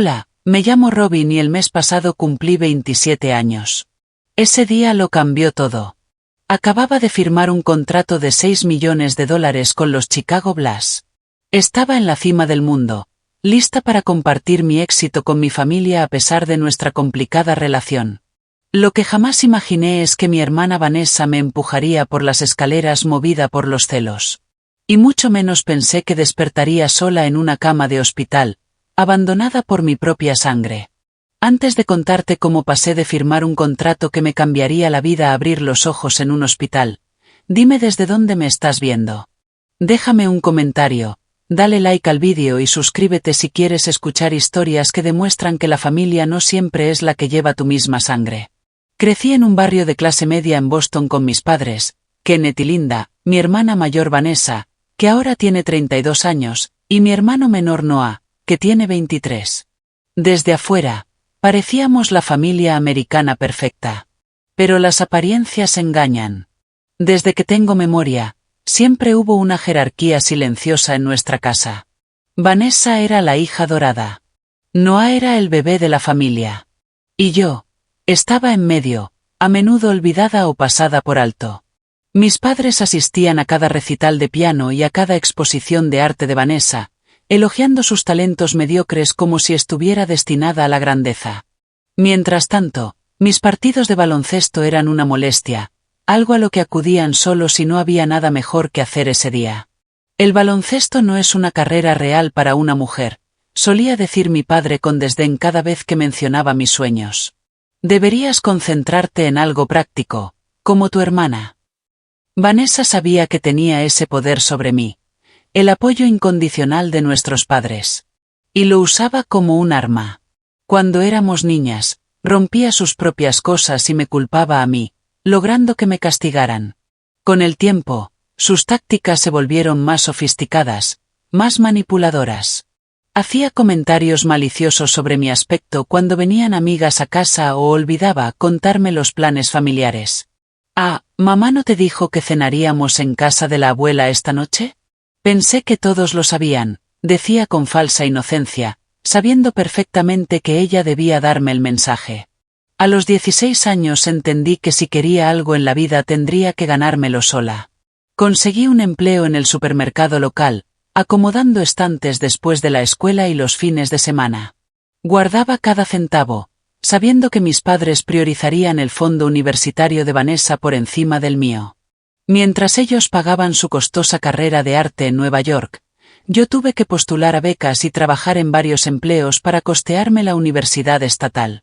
Hola, me llamo Robin y el mes pasado cumplí 27 años. Ese día lo cambió todo. Acababa de firmar un contrato de $6 millones con los Chicago Bulls. Estaba en la cima del mundo, lista para compartir mi éxito con mi familia a pesar de nuestra complicada relación. Lo que jamás imaginé es que mi hermana Vanessa me empujaría por las escaleras movida por los celos. Y mucho menos pensé que despertaría sola en una cama de hospital, abandonada por mi propia sangre. Antes de contarte cómo pasé de firmar un contrato que me cambiaría la vida a abrir los ojos en un hospital, dime desde dónde me estás viendo. Déjame un comentario, dale like al vídeo y suscríbete si quieres escuchar historias que demuestran que la familia no siempre es la que lleva tu misma sangre. Crecí en un barrio de clase media en Boston con mis padres, Kenneth y Linda, mi hermana mayor Vanessa, que ahora tiene 32 años, y mi hermano menor Noah, que tiene 23. Desde afuera, parecíamos la familia americana perfecta. Pero las apariencias engañan. Desde que tengo memoria, siempre hubo una jerarquía silenciosa en nuestra casa. Vanessa era la hija dorada. Noah era el bebé de la familia. Y yo, estaba en medio, a menudo olvidada o pasada por alto. Mis padres asistían a cada recital de piano y a cada exposición de arte de Vanessa, elogiando sus talentos mediocres como si estuviera destinada a la grandeza. Mientras tanto, mis partidos de baloncesto eran una molestia, algo a lo que acudían solo si no había nada mejor que hacer ese día. El baloncesto no es una carrera real para una mujer, solía decir mi padre con desdén cada vez que mencionaba mis sueños. Deberías concentrarte en algo práctico, como tu hermana. Vanessa sabía que tenía ese poder sobre mí, el apoyo incondicional de nuestros padres. Y lo usaba como un arma. Cuando éramos niñas, rompía sus propias cosas y me culpaba a mí, logrando que me castigaran. Con el tiempo, sus tácticas se volvieron más sofisticadas, más manipuladoras. Hacía comentarios maliciosos sobre mi aspecto cuando venían amigas a casa o olvidaba contarme los planes familiares. «Ah, ¿mamá no te dijo que cenaríamos en casa de la abuela esta noche?» Pensé que todos lo sabían, decía con falsa inocencia, sabiendo perfectamente que ella debía darme el mensaje. A los 16 años entendí que si quería algo en la vida tendría que ganármelo sola. Conseguí un empleo en el supermercado local, acomodando estantes después de la escuela y los fines de semana. Guardaba cada centavo, sabiendo que mis padres priorizarían el fondo universitario de Vanessa por encima del mío. Mientras ellos pagaban su costosa carrera de arte en Nueva York, yo tuve que postular a becas y trabajar en varios empleos para costearme la universidad estatal.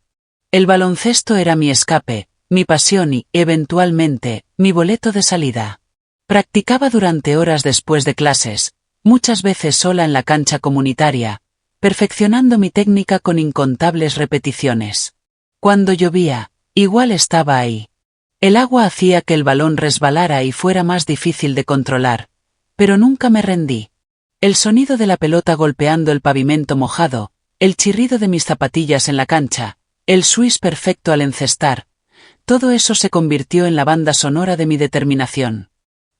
El baloncesto era mi escape, mi pasión y, eventualmente, mi boleto de salida. Practicaba durante horas después de clases, muchas veces sola en la cancha comunitaria, perfeccionando mi técnica con incontables repeticiones. Cuando llovía, igual estaba ahí. El agua hacía que el balón resbalara y fuera más difícil de controlar, pero nunca me rendí. El sonido de la pelota golpeando el pavimento mojado, el chirrido de mis zapatillas en la cancha, el swish perfecto al encestar, todo eso se convirtió en la banda sonora de mi determinación.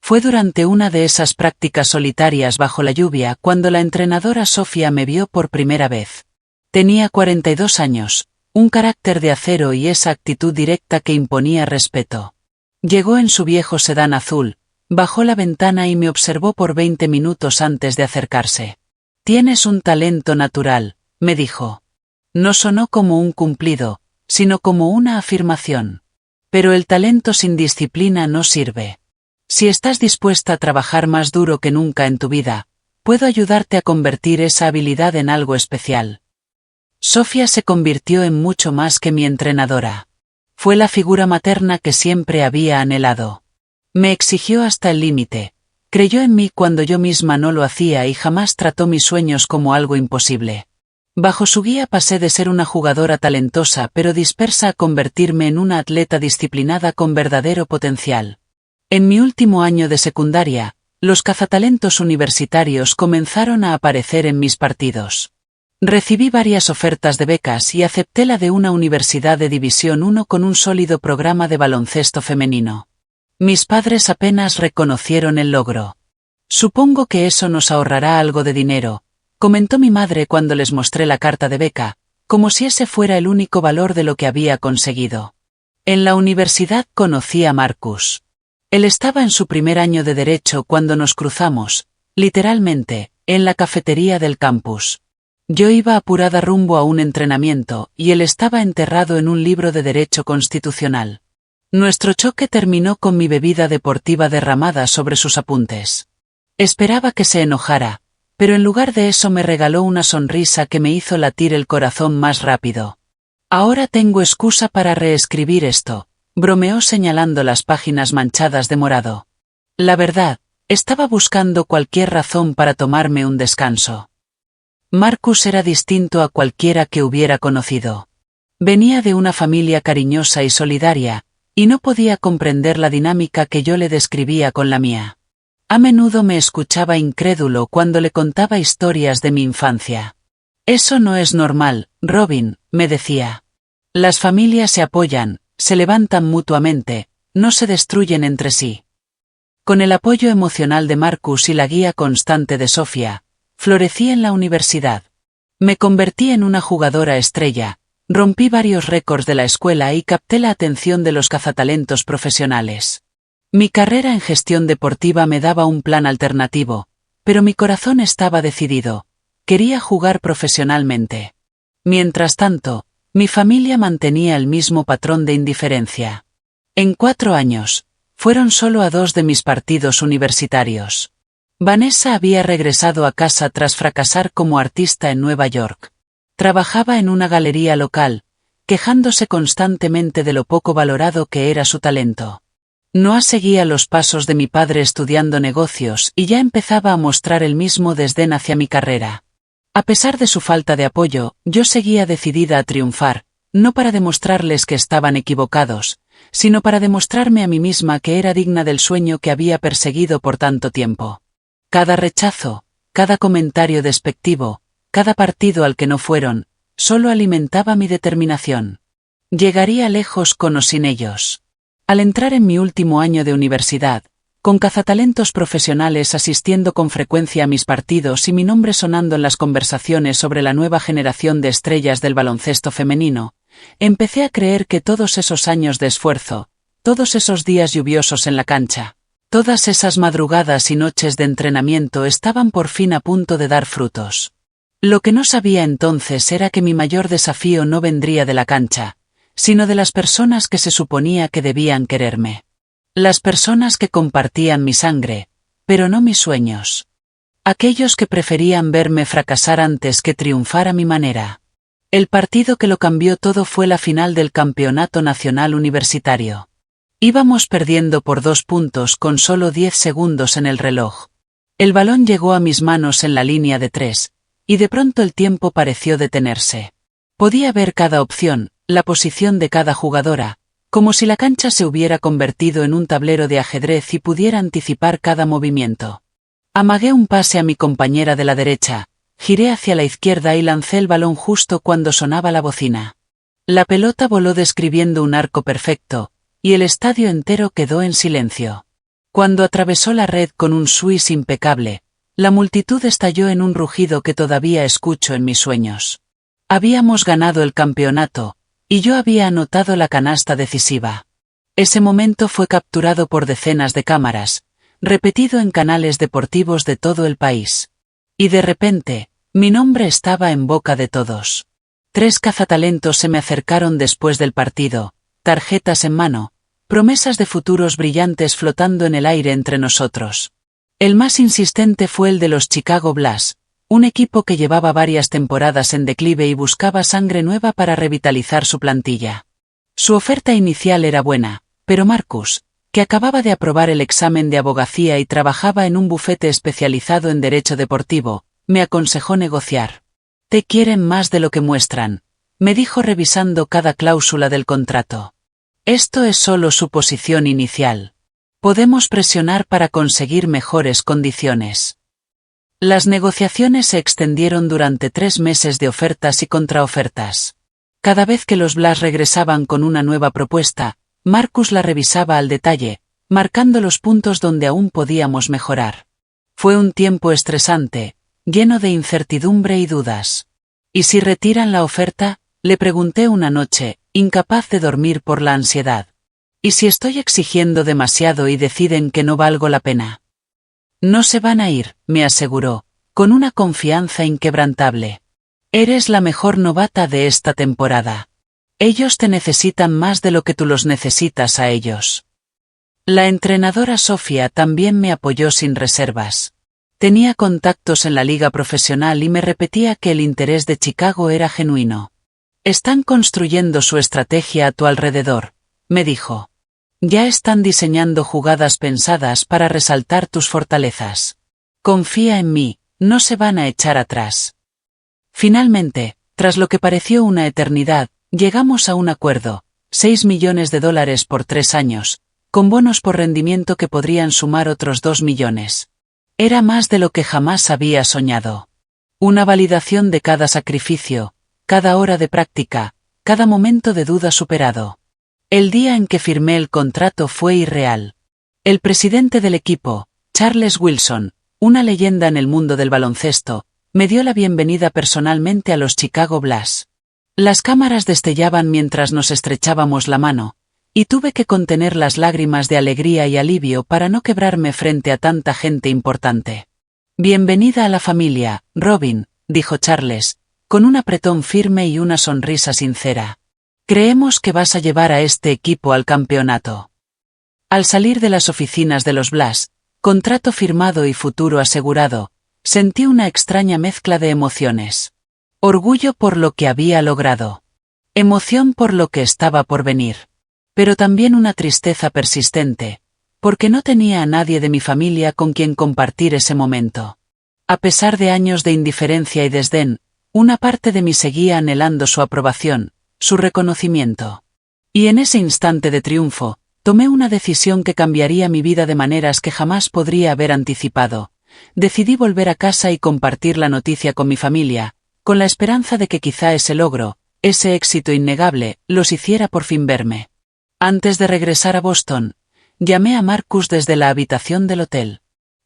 Fue durante una de esas prácticas solitarias bajo la lluvia cuando la entrenadora Sofía me vio por primera vez. Tenía 42 años. Un carácter de acero y esa actitud directa que imponía respeto. Llegó en su viejo sedán azul, bajó la ventana y me observó por 20 minutos antes de acercarse. «Tienes un talento natural», me dijo. No sonó como un cumplido, sino como una afirmación. Pero el talento sin disciplina no sirve. Si estás dispuesta a trabajar más duro que nunca en tu vida, puedo ayudarte a convertir esa habilidad en algo especial. Sofía se convirtió en mucho más que mi entrenadora. Fue la figura materna que siempre había anhelado. Me exigió hasta el límite, creyó en mí cuando yo misma no lo hacía y jamás trató mis sueños como algo imposible. Bajo su guía pasé de ser una jugadora talentosa pero dispersa a convertirme en una atleta disciplinada con verdadero potencial. En mi último año de secundaria, los cazatalentos universitarios comenzaron a aparecer en mis partidos. Recibí varias ofertas de becas y acepté la de una universidad de División 1 con un sólido programa de baloncesto femenino. Mis padres apenas reconocieron el logro. «Supongo que eso nos ahorrará algo de dinero», comentó mi madre cuando les mostré la carta de beca, como si ese fuera el único valor de lo que había conseguido. En la universidad conocí a Marcus. Él estaba en su primer año de Derecho cuando nos cruzamos, literalmente, en la cafetería del campus. Yo iba apurada rumbo a un entrenamiento, y él estaba enterrado en un libro de Derecho Constitucional. Nuestro choque terminó con mi bebida deportiva derramada sobre sus apuntes. Esperaba que se enojara, pero en lugar de eso me regaló una sonrisa que me hizo latir el corazón más rápido. Ahora tengo excusa para reescribir esto, bromeó señalando las páginas manchadas de morado. La verdad, estaba buscando cualquier razón para tomarme un descanso. Marcus era distinto a cualquiera que hubiera conocido. Venía de una familia cariñosa y solidaria, y no podía comprender la dinámica que yo le describía con la mía. A menudo me escuchaba incrédulo cuando le contaba historias de mi infancia. Eso no es normal, Robin, me decía. Las familias se apoyan, se levantan mutuamente, no se destruyen entre sí. Con el apoyo emocional de Marcus y la guía constante de Sofía, florecí en la universidad. Me convertí en una jugadora estrella, rompí varios récords de la escuela y capté la atención de los cazatalentos profesionales. Mi carrera en gestión deportiva me daba un plan alternativo, pero mi corazón estaba decidido. Quería jugar profesionalmente. Mientras tanto, mi familia mantenía el mismo patrón de indiferencia. En 4 años, fueron solo a 2 de mis partidos universitarios. Vanessa había regresado a casa tras fracasar como artista en Nueva York. Trabajaba en una galería local, quejándose constantemente de lo poco valorado que era su talento. Noah seguía los pasos de mi padre estudiando negocios y ya empezaba a mostrar el mismo desdén hacia mi carrera. A pesar de su falta de apoyo, yo seguía decidida a triunfar, no para demostrarles que estaban equivocados, sino para demostrarme a mí misma que era digna del sueño que había perseguido por tanto tiempo. Cada rechazo, cada comentario despectivo, cada partido al que no fueron, solo alimentaba mi determinación. Llegaría lejos con o sin ellos. Al entrar en mi último año de universidad, con cazatalentos profesionales asistiendo con frecuencia a mis partidos y mi nombre sonando en las conversaciones sobre la nueva generación de estrellas del baloncesto femenino, empecé a creer que todos esos años de esfuerzo, todos esos días lluviosos en la cancha, todas esas madrugadas y noches de entrenamiento estaban por fin a punto de dar frutos. Lo que no sabía entonces era que mi mayor desafío no vendría de la cancha, sino de las personas que se suponía que debían quererme. Las personas que compartían mi sangre, pero no mis sueños. Aquellos que preferían verme fracasar antes que triunfar a mi manera. El partido que lo cambió todo fue la final del Campeonato Nacional Universitario. Íbamos perdiendo por 2 puntos con solo 10 segundos en el reloj. El balón llegó a mis manos en la línea de 3, y de pronto el tiempo pareció detenerse. Podía ver cada opción, la posición de cada jugadora, como si la cancha se hubiera convertido en un tablero de ajedrez y pudiera anticipar cada movimiento. Amagué un pase a mi compañera de la derecha, giré hacia la izquierda y lancé el balón justo cuando sonaba la bocina. La pelota voló describiendo un arco perfecto, y el estadio entero quedó en silencio. Cuando atravesó la red con un swish impecable, la multitud estalló en un rugido que todavía escucho en mis sueños. Habíamos ganado el campeonato, y yo había anotado la canasta decisiva. Ese momento fue capturado por decenas de cámaras, repetido en canales deportivos de todo el país. Y de repente, mi nombre estaba en boca de todos. 3 cazatalentos se me acercaron después del partido, tarjetas en mano, promesas de futuros brillantes flotando en el aire entre nosotros. El más insistente fue el de los Chicago Bulls, un equipo que llevaba varias temporadas en declive y buscaba sangre nueva para revitalizar su plantilla. Su oferta inicial era buena, pero Marcus, que acababa de aprobar el examen de abogacía y trabajaba en un bufete especializado en derecho deportivo, me aconsejó negociar. «Te quieren más de lo que muestran», me dijo revisando cada cláusula del contrato. «Esto es solo su posición inicial. Podemos presionar para conseguir mejores condiciones». Las negociaciones se extendieron durante 3 meses de ofertas y contraofertas. Cada vez que los Bulls regresaban con una nueva propuesta, Marcus la revisaba al detalle, marcando los puntos donde aún podíamos mejorar. Fue un tiempo estresante, lleno de incertidumbre y dudas. ¿Y si retiran la oferta?, le pregunté una noche, incapaz de dormir por la ansiedad. ¿Y si estoy exigiendo demasiado y deciden que no valgo la pena? No se van a ir, me aseguró, con una confianza inquebrantable. Eres la mejor novata de esta temporada. Ellos te necesitan más de lo que tú los necesitas a ellos. La entrenadora Sofía también me apoyó sin reservas. Tenía contactos en la liga profesional y me repetía que el interés de Chicago era genuino. Están construyendo su estrategia a tu alrededor, me dijo. Ya están diseñando jugadas pensadas para resaltar tus fortalezas. Confía en mí, no se van a echar atrás. Finalmente, tras lo que pareció una eternidad, llegamos a un acuerdo, $6 millones por 3 años, con bonos por rendimiento que podrían sumar otros 2 millones. Era más de lo que jamás había soñado. Una validación de cada sacrificio, cada hora de práctica, cada momento de duda superado. El día en que firmé el contrato fue irreal. El presidente del equipo, Charles Wilson, una leyenda en el mundo del baloncesto, me dio la bienvenida personalmente a los Chicago Bulls. Las cámaras destellaban mientras nos estrechábamos la mano, y tuve que contener las lágrimas de alegría y alivio para no quebrarme frente a tanta gente importante. Bienvenida a la familia, Robin, dijo Charles, con un apretón firme y una sonrisa sincera. Creemos que vas a llevar a este equipo al campeonato. Al salir de las oficinas de los Bulls, contrato firmado y futuro asegurado, sentí una extraña mezcla de emociones. Orgullo por lo que había logrado. Emoción por lo que estaba por venir. Pero también una tristeza persistente, porque no tenía a nadie de mi familia con quien compartir ese momento. A pesar de años de indiferencia y desdén, una parte de mí seguía anhelando su aprobación, su reconocimiento. Y en ese instante de triunfo, tomé una decisión que cambiaría mi vida de maneras que jamás podría haber anticipado. Decidí volver a casa y compartir la noticia con mi familia, con la esperanza de que quizá ese logro, ese éxito innegable, los hiciera por fin verme. Antes de regresar a Boston, llamé a Marcus desde la habitación del hotel.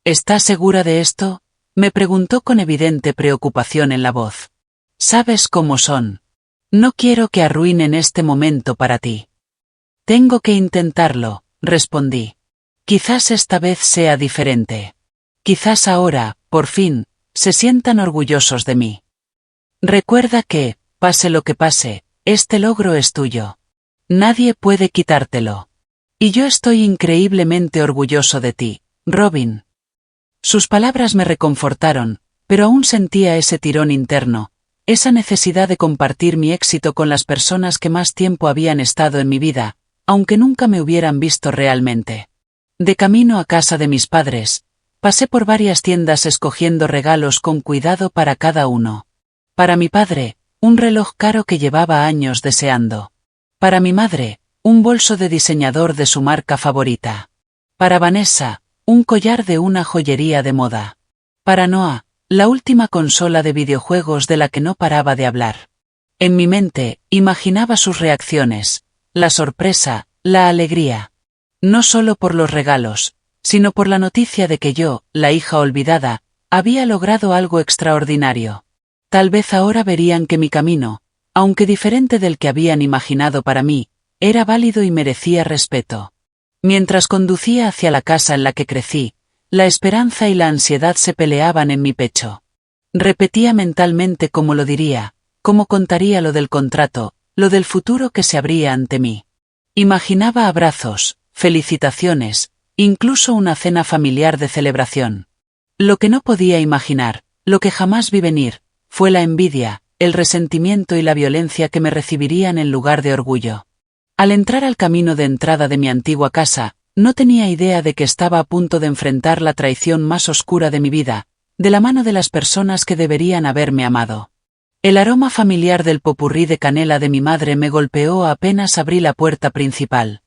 ¿Estás segura de esto?, me preguntó con evidente preocupación en la voz. ¿Sabes cómo son? No quiero que arruinen este momento para ti. Tengo que intentarlo, respondí. Quizás esta vez sea diferente. Quizás ahora, por fin, se sientan orgullosos de mí. Recuerda que, pase lo que pase, este logro es tuyo. Nadie puede quitártelo. Y yo estoy increíblemente orgulloso de ti, Robin. Sus palabras me reconfortaron, pero aún sentía ese tirón interno, esa necesidad de compartir mi éxito con las personas que más tiempo habían estado en mi vida, aunque nunca me hubieran visto realmente. De camino a casa de mis padres, pasé por varias tiendas escogiendo regalos con cuidado para cada uno. Para mi padre, un reloj caro que llevaba años deseando. Para mi madre, un bolso de diseñador de su marca favorita. Para Vanessa, un collar de una joyería de moda. Para Noah, la última consola de videojuegos de la que no paraba de hablar. En mi mente, imaginaba sus reacciones, la sorpresa, la alegría. No solo por los regalos, sino por la noticia de que yo, la hija olvidada, había logrado algo extraordinario. Tal vez ahora verían que mi camino, aunque diferente del que habían imaginado para mí, era válido y merecía respeto. Mientras conducía hacia la casa en la que crecí, la esperanza y la ansiedad se peleaban en mi pecho. Repetía mentalmente cómo lo diría, cómo contaría lo del contrato, lo del futuro que se abría ante mí. Imaginaba abrazos, felicitaciones, incluso una cena familiar de celebración. Lo que no podía imaginar, lo que jamás vi venir, fue la envidia, el resentimiento y la violencia que me recibirían en lugar de orgullo. Al entrar al camino de entrada de mi antigua casa, no tenía idea de que estaba a punto de enfrentar la traición más oscura de mi vida, de la mano de las personas que deberían haberme amado. El aroma familiar del popurrí de canela de mi madre me golpeó apenas abrí la puerta principal.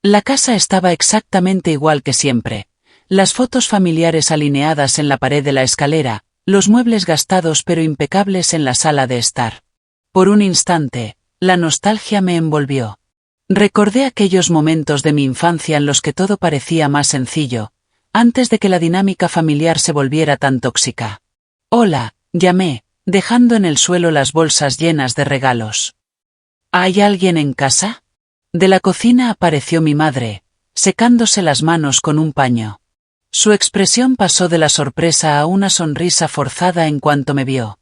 La casa estaba exactamente igual que siempre. Las fotos familiares alineadas en la pared de la escalera, los muebles gastados pero impecables en la sala de estar. Por un instante, la nostalgia me envolvió. Recordé aquellos momentos de mi infancia en los que todo parecía más sencillo, antes de que la dinámica familiar se volviera tan tóxica. Hola, llamé, dejando en el suelo las bolsas llenas de regalos. ¿Hay alguien en casa? De la cocina apareció mi madre, secándose las manos con un paño. Su expresión pasó de la sorpresa a una sonrisa forzada en cuanto me vio.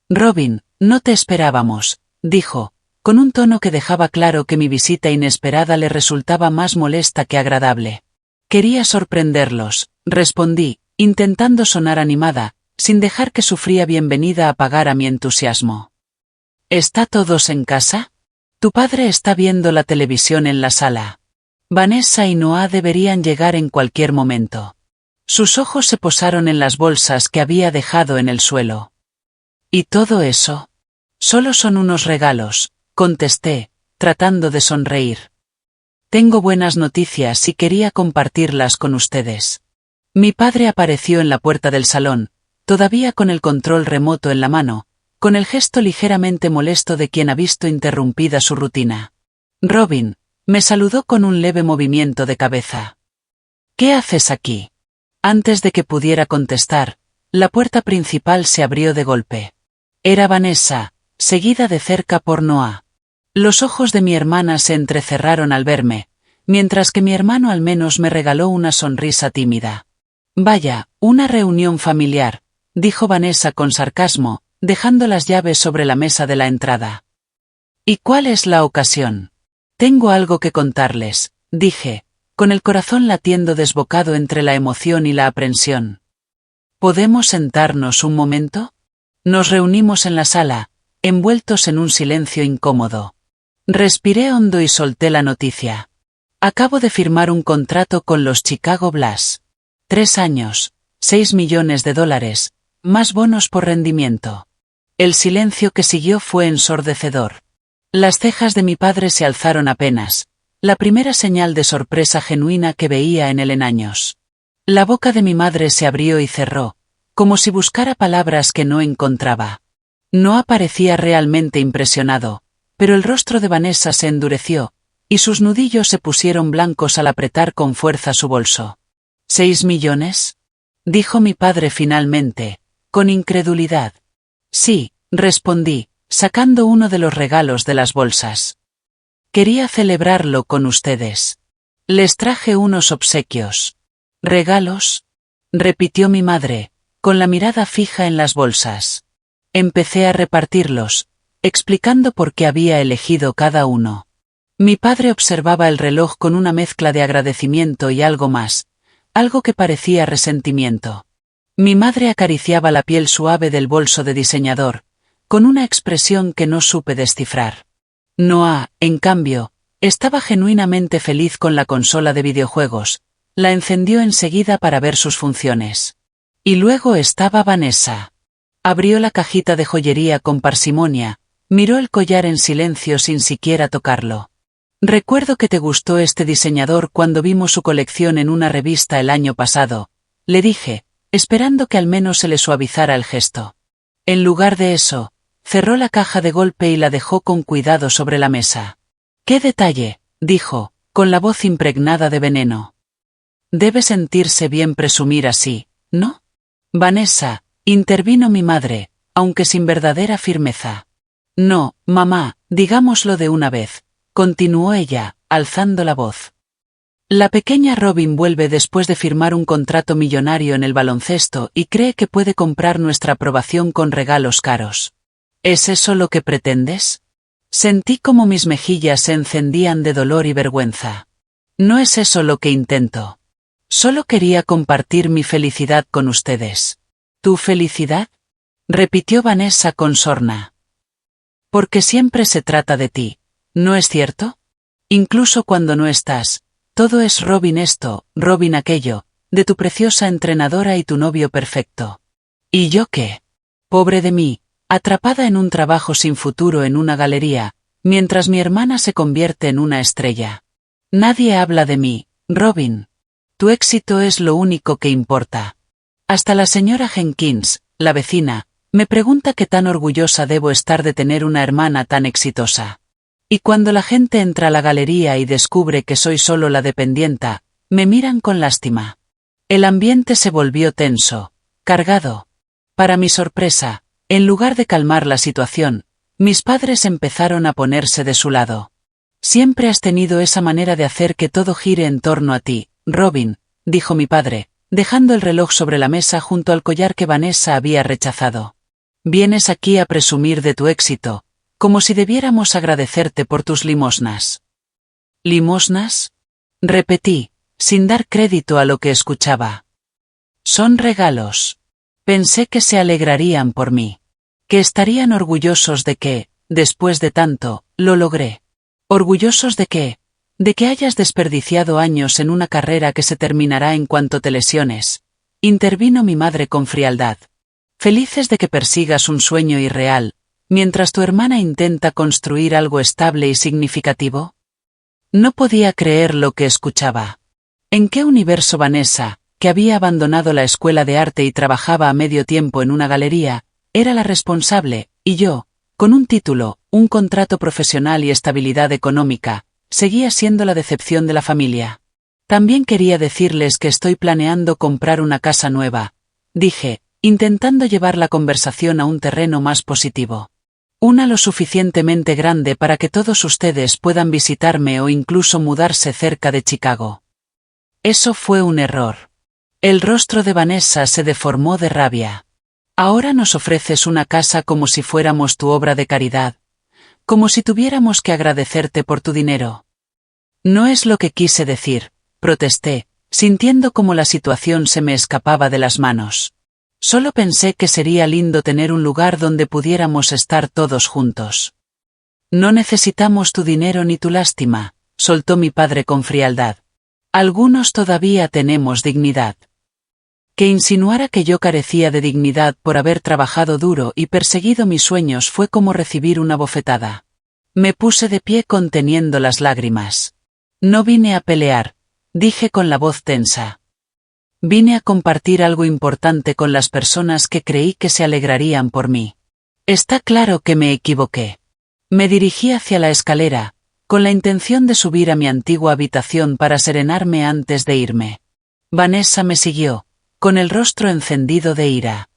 Robin, no te esperábamos, dijo, con un tono que dejaba claro que mi visita inesperada le resultaba más molesta que agradable. Quería sorprenderlos, respondí, intentando sonar animada, sin dejar que su fría bienvenida apagara mi entusiasmo. ¿Está todos en casa? Tu padre está viendo la televisión en la sala. Vanessa y Noah deberían llegar en cualquier momento. Sus ojos se posaron en las bolsas que había dejado en el suelo. ¿Y todo eso? Solo son unos regalos, contesté, tratando de sonreír. Tengo buenas noticias y quería compartirlas con ustedes. Mi padre apareció en la puerta del salón, todavía con el control remoto en la mano, con el gesto ligeramente molesto de quien ha visto interrumpida su rutina. Robin, me saludó con un leve movimiento de cabeza. ¿Qué haces aquí? Antes de que pudiera contestar, la puerta principal se abrió de golpe. Era Vanessa, seguida de cerca por Noah. Los ojos de mi hermana se entrecerraron al verme, mientras que mi hermano al menos me regaló una sonrisa tímida. Vaya, una reunión familiar, dijo Vanessa con sarcasmo, dejando las llaves sobre la mesa de la entrada. ¿Y cuál es la ocasión? Tengo algo que contarles, dije, con el corazón latiendo desbocado entre la emoción y la aprensión. ¿Podemos sentarnos un momento? Nos reunimos en la sala, envueltos en un silencio incómodo. Respiré hondo y solté la noticia. Acabo de firmar un contrato con los Chicago Bulls. 3 años, $6 millones, más bonos por rendimiento. El silencio que siguió fue ensordecedor. Las cejas de mi padre se alzaron apenas, la primera señal de sorpresa genuina que veía en él en años. La boca de mi madre se abrió y cerró, como si buscara palabras que no encontraba. No aparecía realmente impresionado, pero el rostro de Vanessa se endureció, y sus nudillos se pusieron blancos al apretar con fuerza su bolso. ¿6 millones? Dijo mi padre finalmente, con incredulidad. Sí, respondí, sacando uno de los regalos de las bolsas. Quería celebrarlo con ustedes. Les traje unos obsequios. ¿Regalos? Repitió mi madre, con la mirada fija en las bolsas. Empecé a repartirlos, explicando por qué había elegido cada uno. Mi padre observaba el reloj con una mezcla de agradecimiento y algo más, algo que parecía resentimiento. Mi madre acariciaba la piel suave del bolso de diseñador, con una expresión que no supe descifrar. Noah, en cambio, estaba genuinamente feliz con la consola de videojuegos, la encendió enseguida para ver sus funciones. Y luego estaba Vanessa. Abrió la cajita de joyería con parsimonia, miró el collar en silencio sin siquiera tocarlo. Recuerdo que te gustó este diseñador cuando vimos su colección en una revista el año pasado, le dije, esperando que al menos se le suavizara el gesto. En lugar de eso, cerró la caja de golpe y la dejó con cuidado sobre la mesa. «¡Qué detalle!», dijo, con la voz impregnada de veneno. «Debe sentirse bien presumir así, ¿no?» «Vanessa», intervino mi madre, aunque sin verdadera firmeza. «No, mamá, digámoslo de una vez», continuó ella, alzando la voz. «La pequeña Robin vuelve después de firmar un contrato millonario en el baloncesto y cree que puede comprar nuestra aprobación con regalos caros. ¿Es eso lo que pretendes?» Sentí como mis mejillas se encendían de dolor y vergüenza. No es eso lo que intento. Solo quería compartir mi felicidad con ustedes. ¿Tu felicidad?, repitió Vanessa con sorna. Porque siempre se trata de ti, ¿no es cierto? Incluso cuando no estás, todo es Robin esto, Robin aquello, de tu preciosa entrenadora y tu novio perfecto. ¿Y yo qué? Pobre de mí, atrapada en un trabajo sin futuro en una galería, mientras mi hermana se convierte en una estrella. Nadie habla de mí, Robin. Tu éxito es lo único que importa. Hasta la señora Jenkins, la vecina, me pregunta qué tan orgullosa debo estar de tener una hermana tan exitosa. Y cuando la gente entra a la galería y descubre que soy solo la dependienta, me miran con lástima. El ambiente se volvió tenso, cargado. Para mi sorpresa, En lugar de calmar la situación, mis padres empezaron a ponerse de su lado. Siempre has tenido esa manera de hacer que todo gire en torno a ti, Robin, dijo mi padre, dejando el reloj sobre la mesa junto al collar que Vanessa había rechazado. Vienes aquí a presumir de tu éxito, como si debiéramos agradecerte por tus limosnas. ¿Limosnas? Repetí, sin dar crédito a lo que escuchaba. Son regalos. Pensé que se alegrarían por mí. Que estarían orgullosos de que, después de tanto, lo logré. ¿Orgullosos de qué? De que hayas desperdiciado años en una carrera que se terminará en cuanto te lesiones. Intervino mi madre con frialdad. Felices de que persigas un sueño irreal, mientras tu hermana intenta construir algo estable y significativo. No podía creer lo que escuchaba. ¿En qué universo Vanessa, que había abandonado la escuela de arte y trabajaba a medio tiempo en una galería, era la responsable, y yo, con un título, un contrato profesional y estabilidad económica, seguía siendo la decepción de la familia? También quería decirles que estoy planeando comprar una casa nueva, dije, intentando llevar la conversación a un terreno más positivo. Una lo suficientemente grande para que todos ustedes puedan visitarme o incluso mudarse cerca de Chicago. Eso fue un error. El rostro de Vanessa se deformó de rabia. Ahora nos ofreces una casa como si fuéramos tu obra de caridad, como si tuviéramos que agradecerte por tu dinero. No es lo que quise decir, protesté, sintiendo como la situación se me escapaba de las manos. Solo pensé que sería lindo tener un lugar donde pudiéramos estar todos juntos. No necesitamos tu dinero ni tu lástima, soltó mi padre con frialdad. Algunos todavía tenemos dignidad. Que insinuara que yo carecía de dignidad por haber trabajado duro y perseguido mis sueños fue como recibir una bofetada. Me puse de pie conteniendo las lágrimas. No vine a pelear, dije con la voz tensa. Vine a compartir algo importante con las personas que creí que se alegrarían por mí. Está claro que me equivoqué. Me dirigí hacia la escalera, con la intención de subir a mi antigua habitación para serenarme antes de irme. Vanessa me siguió, con el rostro encendido de ira.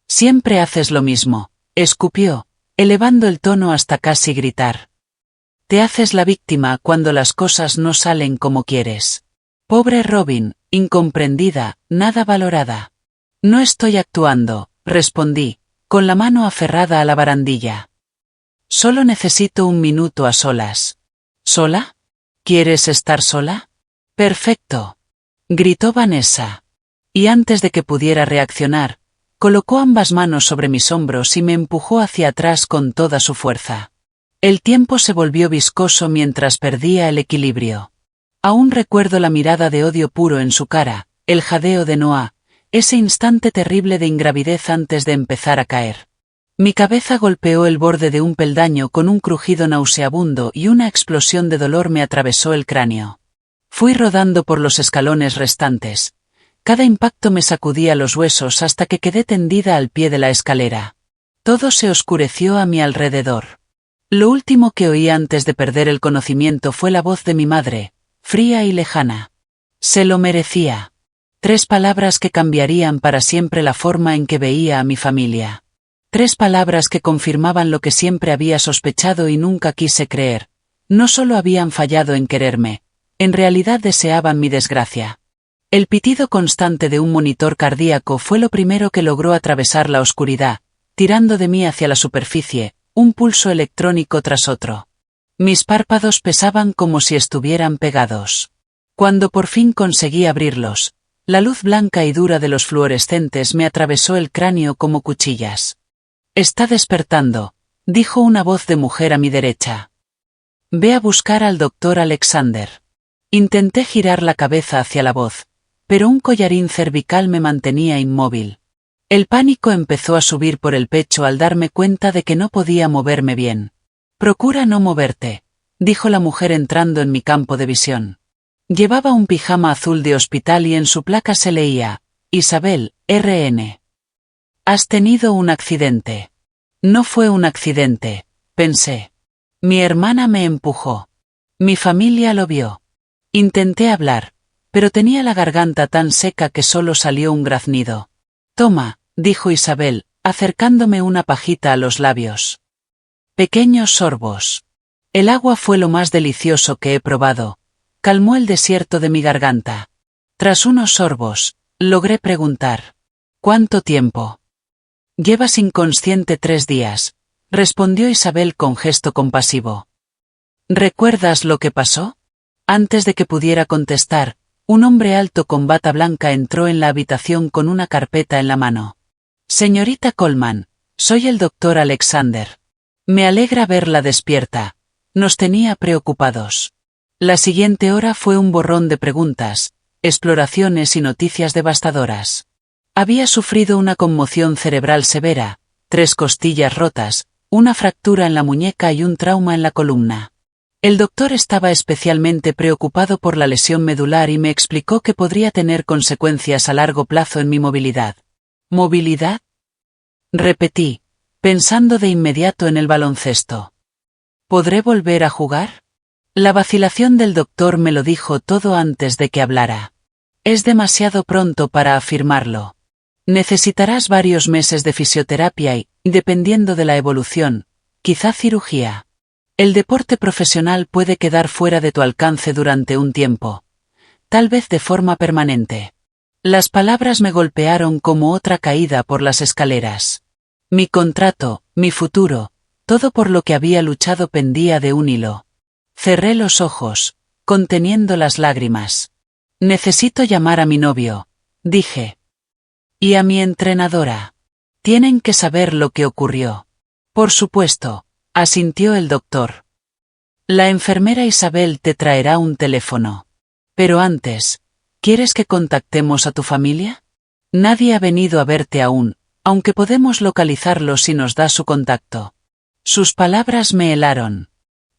Siempre haces lo mismo, escupió, elevando el tono hasta casi gritar. Te haces la víctima cuando las cosas no salen como quieres. Pobre Robin, incomprendida, nada valorada. No estoy actuando, respondí, con la mano aferrada a la barandilla. Solo necesito un minuto a solas. ¿Sola? ¿Quieres estar sola? Perfecto. Gritó Vanessa. Y antes de que pudiera reaccionar, colocó ambas manos sobre mis hombros y me empujó hacia atrás con toda su fuerza. El tiempo se volvió viscoso mientras perdía el equilibrio. Aún recuerdo la mirada de odio puro en su cara, el jadeo de Noah, ese instante terrible de ingravidez antes de empezar a caer. Mi cabeza golpeó el borde de un peldaño con un crujido nauseabundo y una explosión de dolor me atravesó el cráneo. Fui rodando por los escalones restantes. Cada impacto me sacudía los huesos hasta que quedé tendida al pie de la escalera. Todo se oscureció a mi alrededor. Lo último que oí antes de perder el conocimiento fue la voz de mi madre, fría y lejana. Se lo merecía. 3 palabras que cambiarían para siempre la forma en que veía a mi familia. 3 palabras que confirmaban lo que siempre había sospechado y nunca quise creer. No solo habían fallado en quererme, en realidad deseaban mi desgracia. El pitido constante de un monitor cardíaco fue lo primero que logró atravesar la oscuridad, tirando de mí hacia la superficie, un pulso electrónico tras otro. Mis párpados pesaban como si estuvieran pegados. Cuando por fin conseguí abrirlos, la luz blanca y dura de los fluorescentes me atravesó el cráneo como cuchillas. Está despertando, dijo una voz de mujer a mi derecha. Ve a buscar al doctor Alexander. Intenté girar la cabeza hacia la voz, pero un collarín cervical me mantenía inmóvil. El pánico empezó a subir por el pecho al darme cuenta de que no podía moverme bien. Procura no moverte, dijo la mujer entrando en mi campo de visión. Llevaba un pijama azul de hospital y en su placa se leía, Isabel, R.N. Has tenido un accidente. No fue un accidente, pensé. Mi hermana me empujó. Mi familia lo vio. Intenté hablar, pero tenía la garganta tan seca que solo salió un graznido. Toma, dijo Isabel, acercándome una pajita a los labios. Pequeños sorbos. El agua fue lo más delicioso que he probado. Calmó el desierto de mi garganta. Tras unos sorbos, logré preguntar: ¿cuánto tiempo? Llevas inconsciente 3 días, respondió Isabel con gesto compasivo. ¿Recuerdas lo que pasó? Antes de que pudiera contestar, un hombre alto con bata blanca entró en la habitación con una carpeta en la mano. Señorita Coleman, soy el doctor Alexander. Me alegra verla despierta. Nos tenía preocupados. La siguiente hora fue un borrón de preguntas, exploraciones y noticias devastadoras. Había sufrido una conmoción cerebral severa, 3 costillas rotas, una fractura en la muñeca y un trauma en la columna. El doctor estaba especialmente preocupado por la lesión medular y me explicó que podría tener consecuencias a largo plazo en mi movilidad. ¿Movilidad? Repetí, pensando de inmediato en el baloncesto. ¿Podré volver a jugar? La vacilación del doctor me lo dijo todo antes de que hablara. Es demasiado pronto para afirmarlo. Necesitarás varios meses de fisioterapia y, dependiendo de la evolución, quizá cirugía. El deporte profesional puede quedar fuera de tu alcance durante un tiempo. Tal vez de forma permanente. Las palabras me golpearon como otra caída por las escaleras. Mi contrato, mi futuro, todo por lo que había luchado pendía de un hilo. Cerré los ojos, conteniendo las lágrimas. Necesito llamar a mi novio, dije. Y a mi entrenadora. Tienen que saber lo que ocurrió. Por supuesto, asintió el doctor. La enfermera Isabel te traerá un teléfono. Pero antes, ¿quieres que contactemos a tu familia? Nadie ha venido a verte aún, aunque podemos localizarlo si nos da su contacto. Sus palabras me helaron.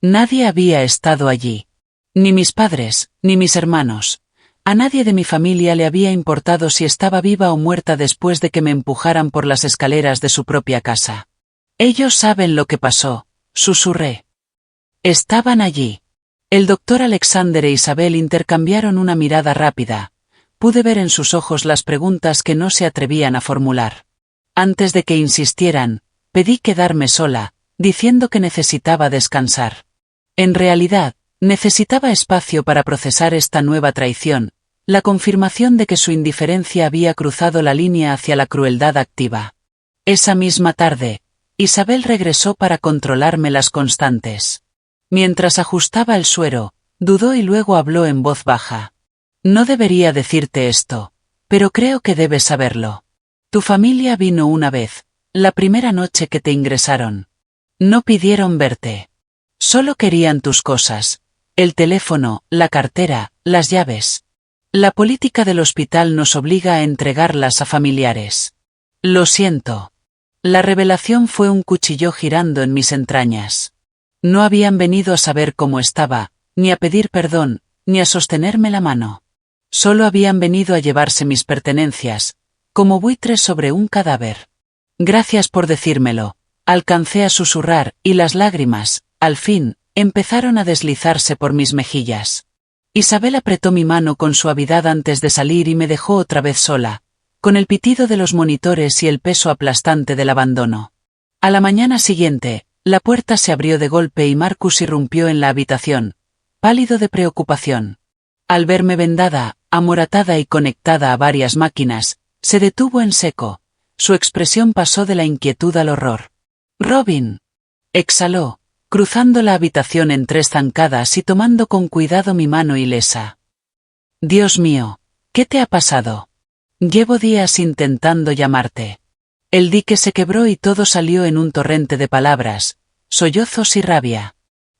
Nadie había estado allí. Ni mis padres, ni mis hermanos. A nadie de mi familia le había importado si estaba viva o muerta después de que me empujaran por las escaleras de su propia casa. Ellos saben lo que pasó, susurré. Estaban allí. El doctor Alexander e Isabel intercambiaron una mirada rápida. Pude ver en sus ojos las preguntas que no se atrevían a formular. Antes de que insistieran, pedí quedarme sola, diciendo que necesitaba descansar. En realidad, necesitaba espacio para procesar esta nueva traición, la confirmación de que su indiferencia había cruzado la línea hacia la crueldad activa. Esa misma tarde, Isabel regresó para controlarme las constantes. Mientras ajustaba el suero, dudó y luego habló en voz baja. No debería decirte esto, pero creo que debes saberlo. Tu familia vino una vez, la primera noche que te ingresaron. No pidieron verte. Solo querían tus cosas, el teléfono, la cartera, las llaves. La política del hospital nos obliga a entregarlas a familiares. Lo siento. La revelación fue un cuchillo girando en mis entrañas. No habían venido a saber cómo estaba, ni a pedir perdón, ni a sostenerme la mano. Solo habían venido a llevarse mis pertenencias, como buitres sobre un cadáver. Gracias por decírmelo, alcancé a susurrar, y las lágrimas, al fin, empezaron a deslizarse por mis mejillas. Isabel apretó mi mano con suavidad antes de salir y me dejó otra vez sola, con el pitido de los monitores y el peso aplastante del abandono. A la mañana siguiente, la puerta se abrió de golpe y Marcus irrumpió en la habitación, pálido de preocupación. Al verme vendada, amoratada y conectada a varias máquinas, se detuvo en seco. Su expresión pasó de la inquietud al horror. «Robin», exhaló, cruzando la habitación en 3 zancadas y tomando con cuidado mi mano ilesa. «Dios mío, ¿qué te ha pasado? Llevo días intentando llamarte». El dique se quebró y todo salió en un torrente de palabras, sollozos y rabia.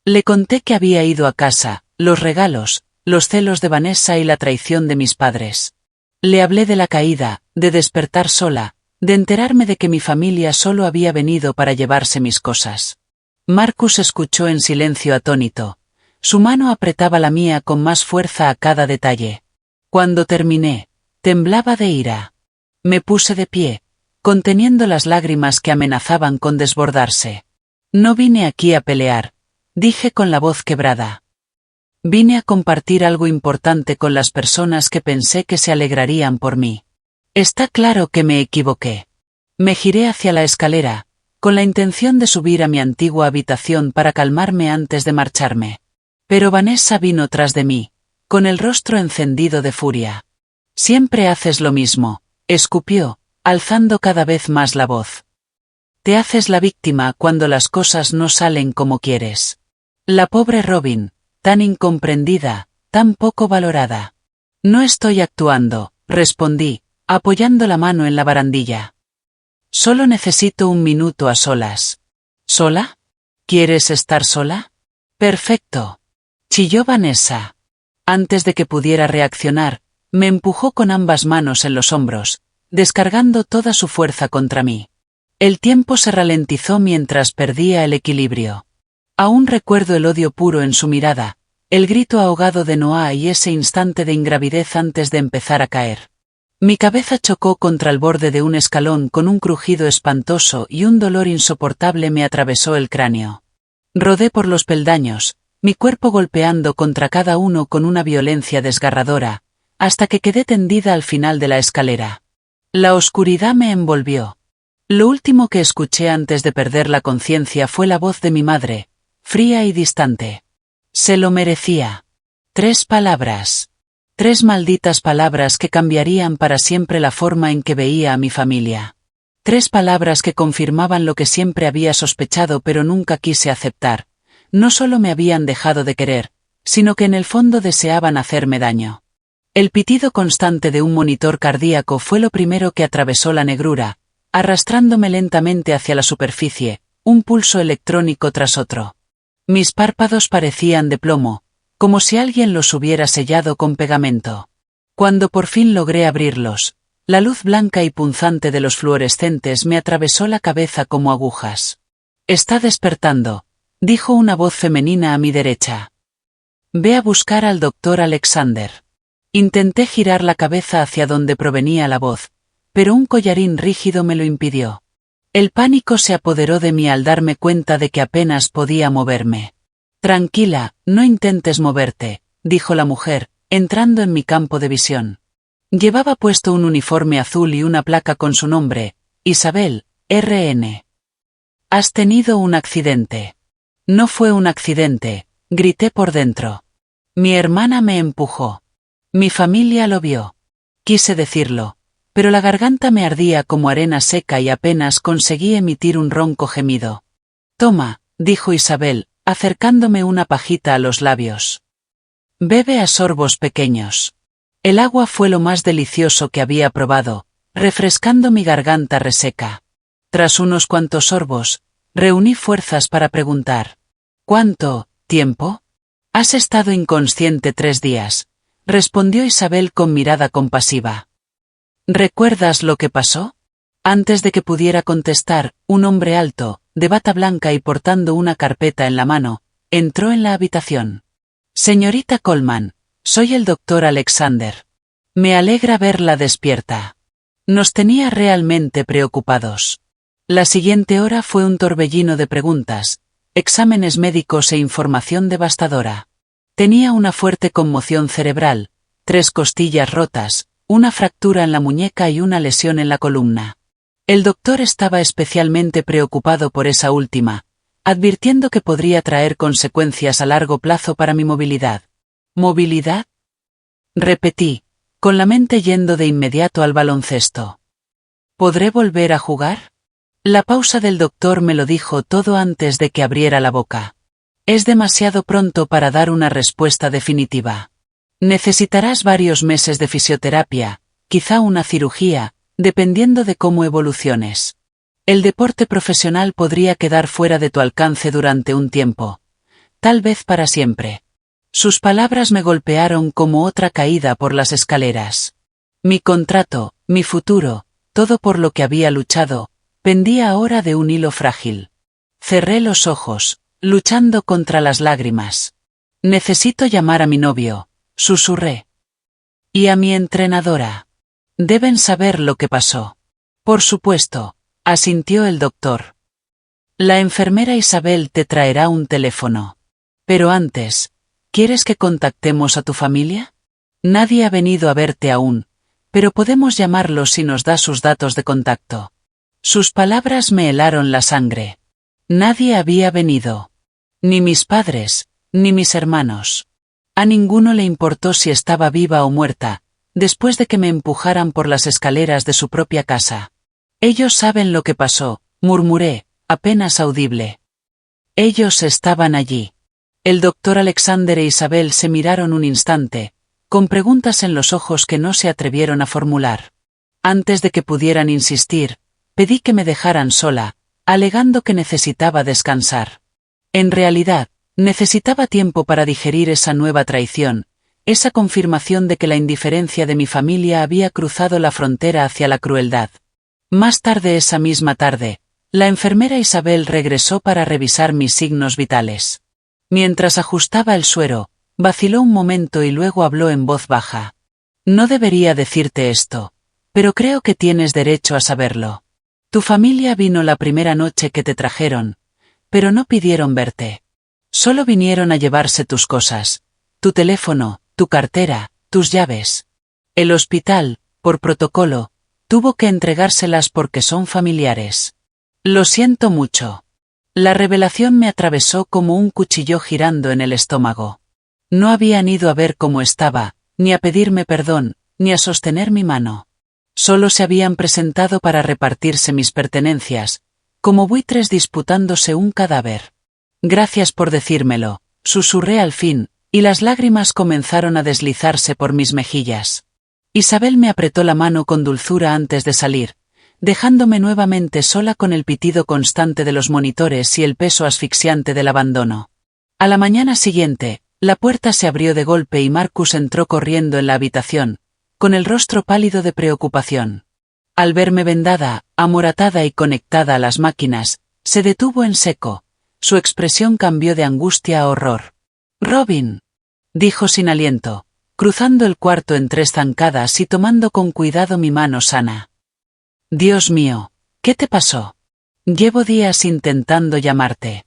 Le conté que había ido a casa, los regalos, los celos de Vanessa y la traición de mis padres. Le hablé de la caída, de despertar sola, de enterarme de que mi familia solo había venido para llevarse mis cosas. Marcus escuchó en silencio atónito. Su mano apretaba la mía con más fuerza a cada detalle. Cuando terminé, temblaba de ira. Me puse de pie, conteniendo las lágrimas que amenazaban con desbordarse. No vine aquí a pelear, dije con la voz quebrada. Vine a compartir algo importante con las personas que pensé que se alegrarían por mí. Está claro que me equivoqué. Me giré hacia la escalera, con la intención de subir a mi antigua habitación para calmarme antes de marcharme. Pero Vanessa vino tras de mí, con el rostro encendido de furia. Siempre haces lo mismo, escupió, alzando cada vez más la voz. Te haces la víctima cuando las cosas no salen como quieres. La pobre Robin, tan incomprendida, tan poco valorada. No estoy actuando, respondí, apoyando la mano en la barandilla. Solo necesito un minuto a solas. ¿Sola? ¿Quieres estar sola? Perfecto. Chilló Vanessa. Antes de que pudiera reaccionar, me empujó con ambas manos en los hombros, descargando toda su fuerza contra mí. El tiempo se ralentizó mientras perdía el equilibrio. Aún recuerdo el odio puro en su mirada, el grito ahogado de Noah y ese instante de ingravidez antes de empezar a caer. Mi cabeza chocó contra el borde de un escalón con un crujido espantoso y un dolor insoportable me atravesó el cráneo. Rodé por los peldaños, mi cuerpo golpeando contra cada uno con una violencia desgarradora, hasta que quedé tendida al final de la escalera. La oscuridad me envolvió. Lo último que escuché antes de perder la conciencia fue la voz de mi madre, fría y distante. Se lo merecía. 3 palabras. 3 malditas palabras que cambiarían para siempre la forma en que veía a mi familia. 3 palabras que confirmaban lo que siempre había sospechado pero nunca quise aceptar. No solo me habían dejado de querer, sino que en el fondo deseaban hacerme daño. El pitido constante de un monitor cardíaco fue lo primero que atravesó la negrura, arrastrándome lentamente hacia la superficie, un pulso electrónico tras otro. Mis párpados parecían de plomo, como si alguien los hubiera sellado con pegamento. Cuando por fin logré abrirlos, la luz blanca y punzante de los fluorescentes me atravesó la cabeza como agujas. Está despertando, dijo una voz femenina a mi derecha. Ve a buscar al doctor Alexander. Intenté girar la cabeza hacia donde provenía la voz, pero un collarín rígido me lo impidió. El pánico se apoderó de mí al darme cuenta de que apenas podía moverme. Tranquila, no intentes moverte, dijo la mujer, entrando en mi campo de visión. Llevaba puesto un uniforme azul y una placa con su nombre, Isabel, RN. Has tenido un accidente. No fue un accidente, grité por dentro. Mi hermana me empujó. Mi familia lo vio. Quise decirlo, pero la garganta me ardía como arena seca y apenas conseguí emitir un ronco gemido. Toma, dijo Isabel, acercándome una pajita a los labios. Bebe a sorbos pequeños. El agua fue lo más delicioso que había probado, refrescando mi garganta reseca. Tras unos cuantos sorbos, reuní fuerzas para preguntar. ¿Cuánto tiempo? Has estado inconsciente 3 días, respondió Isabel con mirada compasiva. ¿Recuerdas lo que pasó? Antes de que pudiera contestar, un hombre alto, de bata blanca y portando una carpeta en la mano, entró en la habitación. Señorita Coleman, soy el doctor Alexander. Me alegra verla despierta. Nos tenía realmente preocupados. La siguiente hora fue un torbellino de preguntas, exámenes médicos e información devastadora. Tenía una fuerte conmoción cerebral, 3 costillas rotas, una fractura en la muñeca y una lesión en la columna. El doctor estaba especialmente preocupado por esa última, advirtiendo que podría traer consecuencias a largo plazo para mi movilidad. ¿Movilidad? Repetí, con la mente yendo de inmediato al baloncesto. ¿Podré volver a jugar? La pausa del doctor me lo dijo todo antes de que abriera la boca. Es demasiado pronto para dar una respuesta definitiva. Necesitarás varios meses de fisioterapia, quizá una cirugía, dependiendo de cómo evoluciones. El deporte profesional podría quedar fuera de tu alcance durante un tiempo. Tal vez para siempre. Sus palabras me golpearon como otra caída por las escaleras. Mi contrato, mi futuro, todo por lo que había luchado, pendía ahora de un hilo frágil. Cerré los ojos, luchando contra las lágrimas. Necesito llamar a mi novio, susurré. Y a mi entrenadora. Deben saber lo que pasó. Por supuesto, asintió el doctor. La enfermera Isabel te traerá un teléfono. Pero antes, ¿quieres que contactemos a tu familia? Nadie ha venido a verte aún, pero podemos llamarlos si nos da sus datos de contacto. Sus palabras me helaron la sangre. Nadie había venido. Ni mis padres, ni mis hermanos. A ninguno le importó si estaba viva o muerta, después de que me empujaran por las escaleras de su propia casa. Ellos saben lo que pasó, murmuré, apenas audible. Ellos estaban allí. El doctor Alexander e Isabel se miraron un instante, con preguntas en los ojos que no se atrevieron a formular. Antes de que pudieran insistir, pedí que me dejaran sola, alegando que necesitaba descansar. En realidad, necesitaba tiempo para digerir esa nueva traición, esa confirmación de que la indiferencia de mi familia había cruzado la frontera hacia la crueldad. Más tarde esa misma tarde, la enfermera Isabel regresó para revisar mis signos vitales. Mientras ajustaba el suero, vaciló un momento y luego habló en voz baja. No debería decirte esto, pero creo que tienes derecho a saberlo. Tu familia vino la primera noche que te trajeron, pero no pidieron verte. Solo vinieron a llevarse tus cosas, tu teléfono, tu cartera, tus llaves. El hospital, por protocolo, tuvo que entregárselas porque son familiares. Lo siento mucho. La revelación me atravesó como un cuchillo girando en el estómago. No habían ido a ver cómo estaba, ni a pedirme perdón, ni a sostener mi mano. Solo se habían presentado para repartirse mis pertenencias, como buitres disputándose un cadáver. Gracias por decírmelo, susurré al fin, y las lágrimas comenzaron a deslizarse por mis mejillas. Isabel me apretó la mano con dulzura antes de salir, dejándome nuevamente sola con el pitido constante de los monitores y el peso asfixiante del abandono. A la mañana siguiente, la puerta se abrió de golpe y Marcus entró corriendo en la habitación, con el rostro pálido de preocupación. Al verme vendada, amoratada y conectada a las máquinas, se detuvo en seco. Su expresión cambió de angustia a horror. «Robin», dijo sin aliento, cruzando el cuarto en 3 zancadas y tomando con cuidado mi mano sana. «Dios mío, ¿qué te pasó? Llevo días intentando llamarte».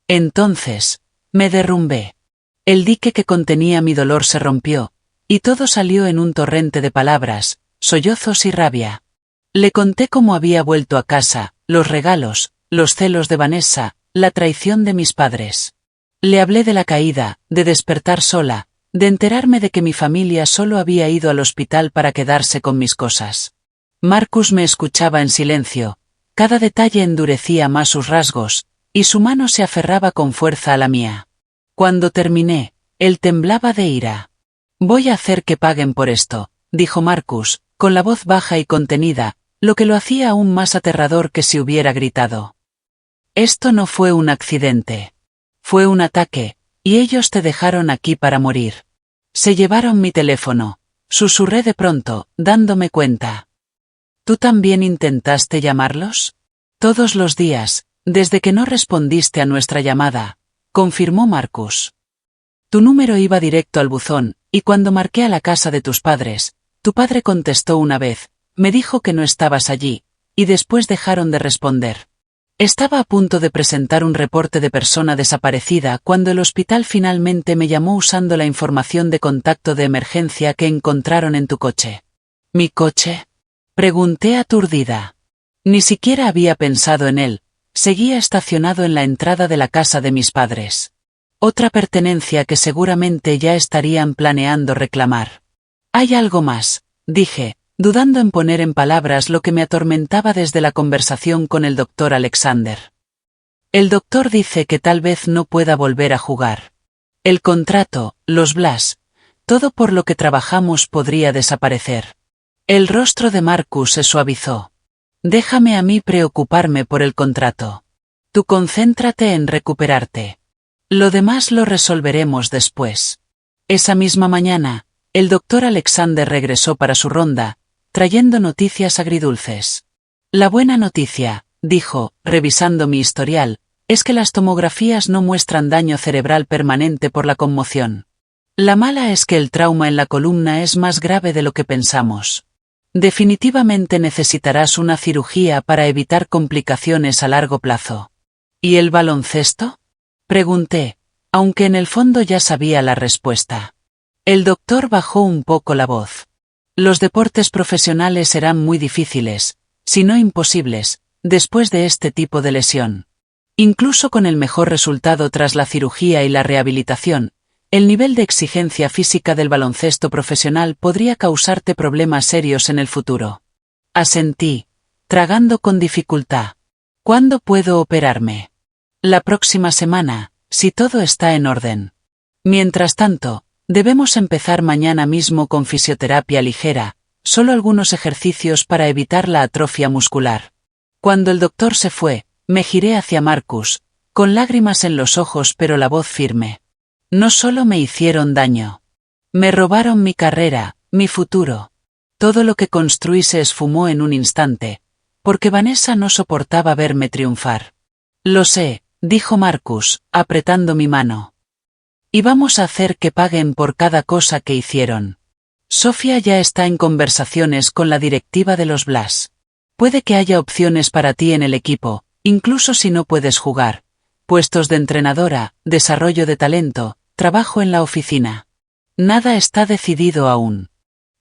Entonces, me derrumbé. El dique que contenía mi dolor se rompió, y todo salió en un torrente de palabras, sollozos y rabia. Le conté cómo había vuelto a casa, los regalos, los celos de Vanessa, la traición de mis padres. Le hablé de la caída, de despertar sola, de enterarme de que mi familia solo había ido al hospital para quedarse con mis cosas. Marcus me escuchaba en silencio, cada detalle endurecía más sus rasgos, y su mano se aferraba con fuerza a la mía. Cuando terminé, él temblaba de ira. «Voy a hacer que paguen por esto», dijo Marcus, con la voz baja y contenida, lo que lo hacía aún más aterrador que si hubiera gritado. «Esto no fue un accidente. Fue un ataque, y ellos te dejaron aquí para morir. Se llevaron mi teléfono», susurré de pronto, dándome cuenta. «¿Tú también intentaste llamarlos?» «Todos los días, desde que no respondiste a nuestra llamada», confirmó Marcus. «Tu número iba directo al buzón, y cuando marqué a la casa de tus padres, tu padre contestó una vez, me dijo que no estabas allí, y después dejaron de responder. Estaba a punto de presentar un reporte de persona desaparecida cuando el hospital finalmente me llamó usando la información de contacto de emergencia que encontraron en tu coche». «¿Mi coche?», pregunté aturdida. Ni siquiera había pensado en él, seguía estacionado en la entrada de la casa de mis padres. Otra pertenencia que seguramente ya estarían planeando reclamar. «Hay algo más», dije, dudando en poner en palabras lo que me atormentaba desde la conversación con el doctor Alexander. «El doctor dice que tal vez no pueda volver a jugar. El contrato, los Blas, todo por lo que trabajamos podría desaparecer». El rostro de Marcus se suavizó. «Déjame a mí preocuparme por el contrato. Tú concéntrate en recuperarte. Lo demás lo resolveremos después». Esa misma mañana, el doctor Alexander regresó para su ronda, trayendo noticias agridulces. «La buena noticia», dijo, revisando mi historial, «es que las tomografías no muestran daño cerebral permanente por la conmoción. La mala es que el trauma en la columna es más grave de lo que pensamos. Definitivamente necesitarás una cirugía para evitar complicaciones a largo plazo». «¿Y el baloncesto?», pregunté, aunque en el fondo ya sabía la respuesta. El doctor bajó un poco la voz. «Los deportes profesionales serán muy difíciles, si no imposibles, después de este tipo de lesión. Incluso con el mejor resultado tras la cirugía y la rehabilitación, el nivel de exigencia física del baloncesto profesional podría causarte problemas serios en el futuro. Asentí, tragando con dificultad. ¿Cuándo puedo operarme? La próxima semana, si todo está en orden. Mientras tanto, debemos empezar mañana mismo con fisioterapia ligera, solo algunos ejercicios para evitar la atrofia muscular. Cuando el doctor se fue, me giré hacia Marcus, con lágrimas en los ojos pero la voz firme. No solo me hicieron daño. Me robaron mi carrera, mi futuro. Todo lo que construí se esfumó en un instante, porque Vanessa no soportaba verme triunfar. Lo sé, dijo Marcus, apretando mi mano. Y vamos a hacer que paguen por cada cosa que hicieron. Sofía ya está en conversaciones con la directiva de los Blas. Puede que haya opciones para ti en el equipo, incluso si no puedes jugar. Puestos de entrenadora, desarrollo de talento, trabajo en la oficina. Nada está decidido aún.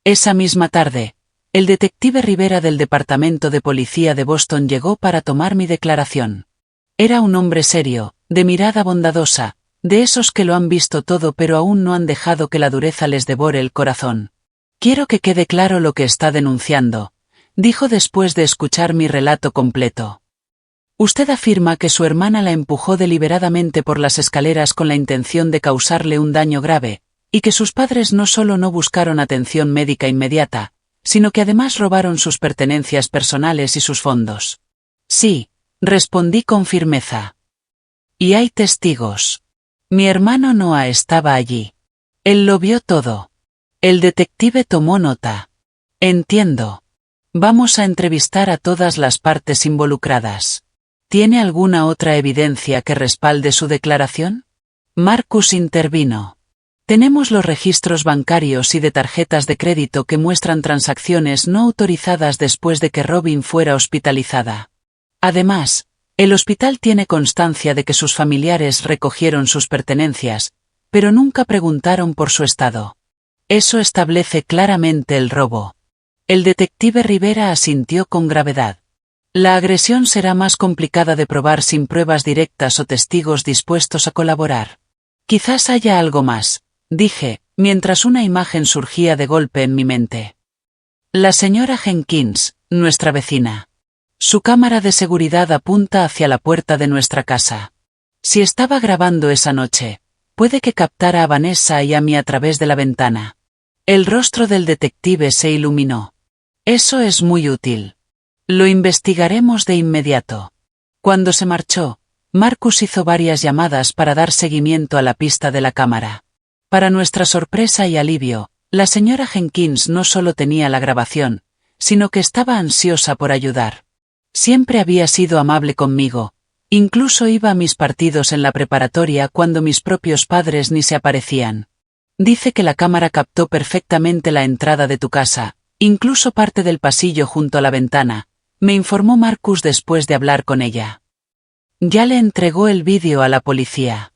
Esa misma tarde, el detective Rivera del Departamento de Policía de Boston llegó para tomar mi declaración. Era un hombre serio, de mirada bondadosa, de esos que lo han visto todo pero aún no han dejado que la dureza les devore el corazón. Quiero que quede claro lo que está denunciando, dijo después de escuchar mi relato completo. Usted afirma que su hermana la empujó deliberadamente por las escaleras con la intención de causarle un daño grave, y que sus padres no solo no buscaron atención médica inmediata, sino que además robaron sus pertenencias personales y sus fondos. Sí, respondí con firmeza. Y hay testigos. Mi hermano Noah estaba allí. Él lo vio todo. El detective tomó nota. Entiendo. Vamos a entrevistar a todas las partes involucradas. ¿Tiene alguna otra evidencia que respalde su declaración? Marcus intervino. Tenemos los registros bancarios y de tarjetas de crédito que muestran transacciones no autorizadas después de que Robin fuera hospitalizada. Además, el hospital tiene constancia de que sus familiares recogieron sus pertenencias, pero nunca preguntaron por su estado. Eso establece claramente el robo. El detective Rivera asintió con gravedad. La agresión será más complicada de probar sin pruebas directas o testigos dispuestos a colaborar. Quizás haya algo más, dije, mientras una imagen surgía de golpe en mi mente. La señora Jenkins, nuestra vecina. Su cámara de seguridad apunta hacia la puerta de nuestra casa. Si estaba grabando esa noche, puede que captara a Vanessa y a mí a través de la ventana. El rostro del detective se iluminó. Eso es muy útil. Lo investigaremos de inmediato. Cuando se marchó, Marcus hizo varias llamadas para dar seguimiento a la pista de la cámara. Para nuestra sorpresa y alivio, la señora Jenkins no solo tenía la grabación, sino que estaba ansiosa por ayudar. Siempre había sido amable conmigo, incluso iba a mis partidos en la preparatoria cuando mis propios padres ni se aparecían. Dice que la cámara captó perfectamente la entrada de tu casa, incluso parte del pasillo junto a la ventana, me informó Marcus después de hablar con ella. Ya le entregó el vídeo a la policía.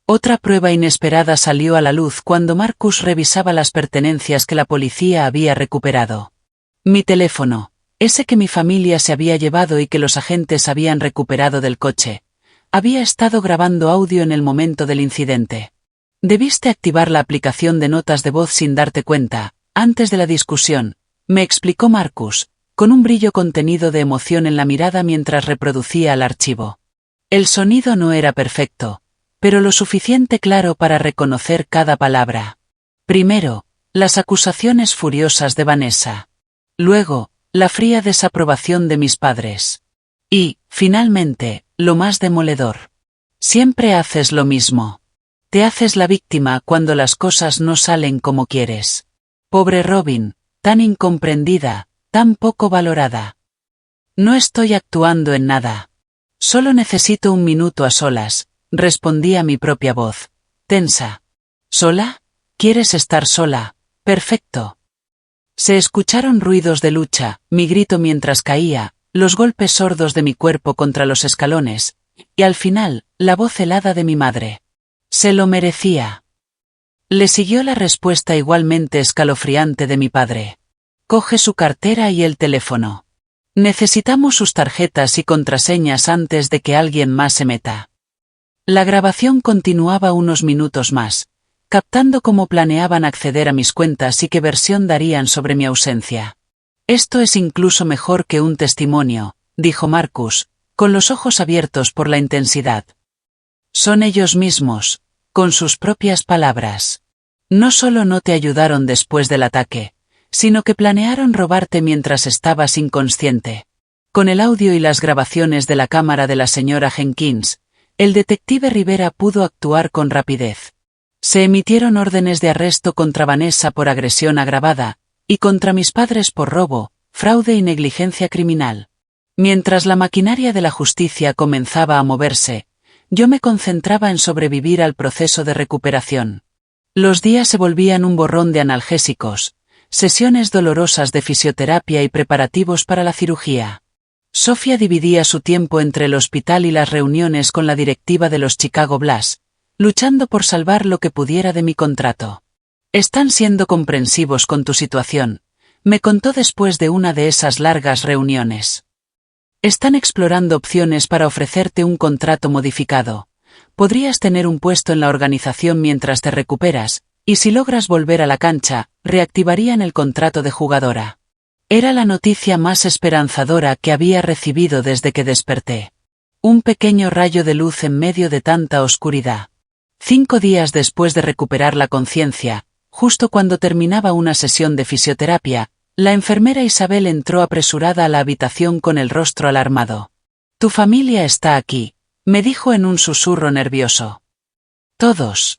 Otra prueba inesperada salió a la luz cuando Marcus revisaba las pertenencias que la policía había recuperado. Mi teléfono, ese que mi familia se había llevado y que los agentes habían recuperado del coche, había estado grabando audio en el momento del incidente. Debiste activar la aplicación de notas de voz sin darte cuenta, antes de la discusión, me explicó Marcus, con un brillo contenido de emoción en la mirada mientras reproducía el archivo. El sonido no era perfecto, pero lo suficiente claro para reconocer cada palabra. Primero, las acusaciones furiosas de Vanessa. Luego, la fría desaprobación de mis padres. Y, finalmente, lo más demoledor. Siempre haces lo mismo. Te haces la víctima cuando las cosas no salen como quieres. Pobre Robin, tan incomprendida, tan poco valorada. No estoy actuando en nada. Solo necesito un minuto a solas, respondí a mi propia voz, tensa. ¿Sola? ¿Quieres estar sola? Perfecto. Se escucharon ruidos de lucha, mi grito mientras caía, los golpes sordos de mi cuerpo contra los escalones, y al final, la voz helada de mi madre. Se lo merecía. Le siguió la respuesta igualmente escalofriante de mi padre. Coge su cartera y el teléfono. Necesitamos sus tarjetas y contraseñas antes de que alguien más se meta. La grabación continuaba unos minutos más, captando cómo planeaban acceder a mis cuentas y qué versión darían sobre mi ausencia. Esto es incluso mejor que un testimonio, dijo Marcus, con los ojos abiertos por la intensidad. Son ellos mismos, con sus propias palabras. No solo no te ayudaron después del ataque, sino que planearon robarte mientras estabas inconsciente. Con el audio y las grabaciones de la cámara de la señora Jenkins, el detective Rivera pudo actuar con rapidez. Se emitieron órdenes de arresto contra Vanessa por agresión agravada, y contra mis padres por robo, fraude y negligencia criminal. Mientras la maquinaria de la justicia comenzaba a moverse, yo me concentraba en sobrevivir al proceso de recuperación. Los días se volvían un borrón de analgésicos, sesiones dolorosas de fisioterapia y preparativos para la cirugía. Sofía dividía su tiempo entre el hospital y las reuniones con la directiva de los Chicago Bulls, luchando por salvar lo que pudiera de mi contrato. Están siendo comprensivos con tu situación, me contó después de una de esas largas reuniones. Están explorando opciones para ofrecerte un contrato modificado. Podrías tener un puesto en la organización mientras te recuperas, y si logras volver a la cancha, reactivarían el contrato de jugadora. Era la noticia más esperanzadora que había recibido desde que desperté. Un pequeño rayo de luz en medio de tanta oscuridad. 5 días después de recuperar la conciencia, justo cuando terminaba una sesión de fisioterapia, la enfermera Isabel entró apresurada a la habitación con el rostro alarmado. Tu familia está aquí, me dijo en un susurro nervioso. Todos.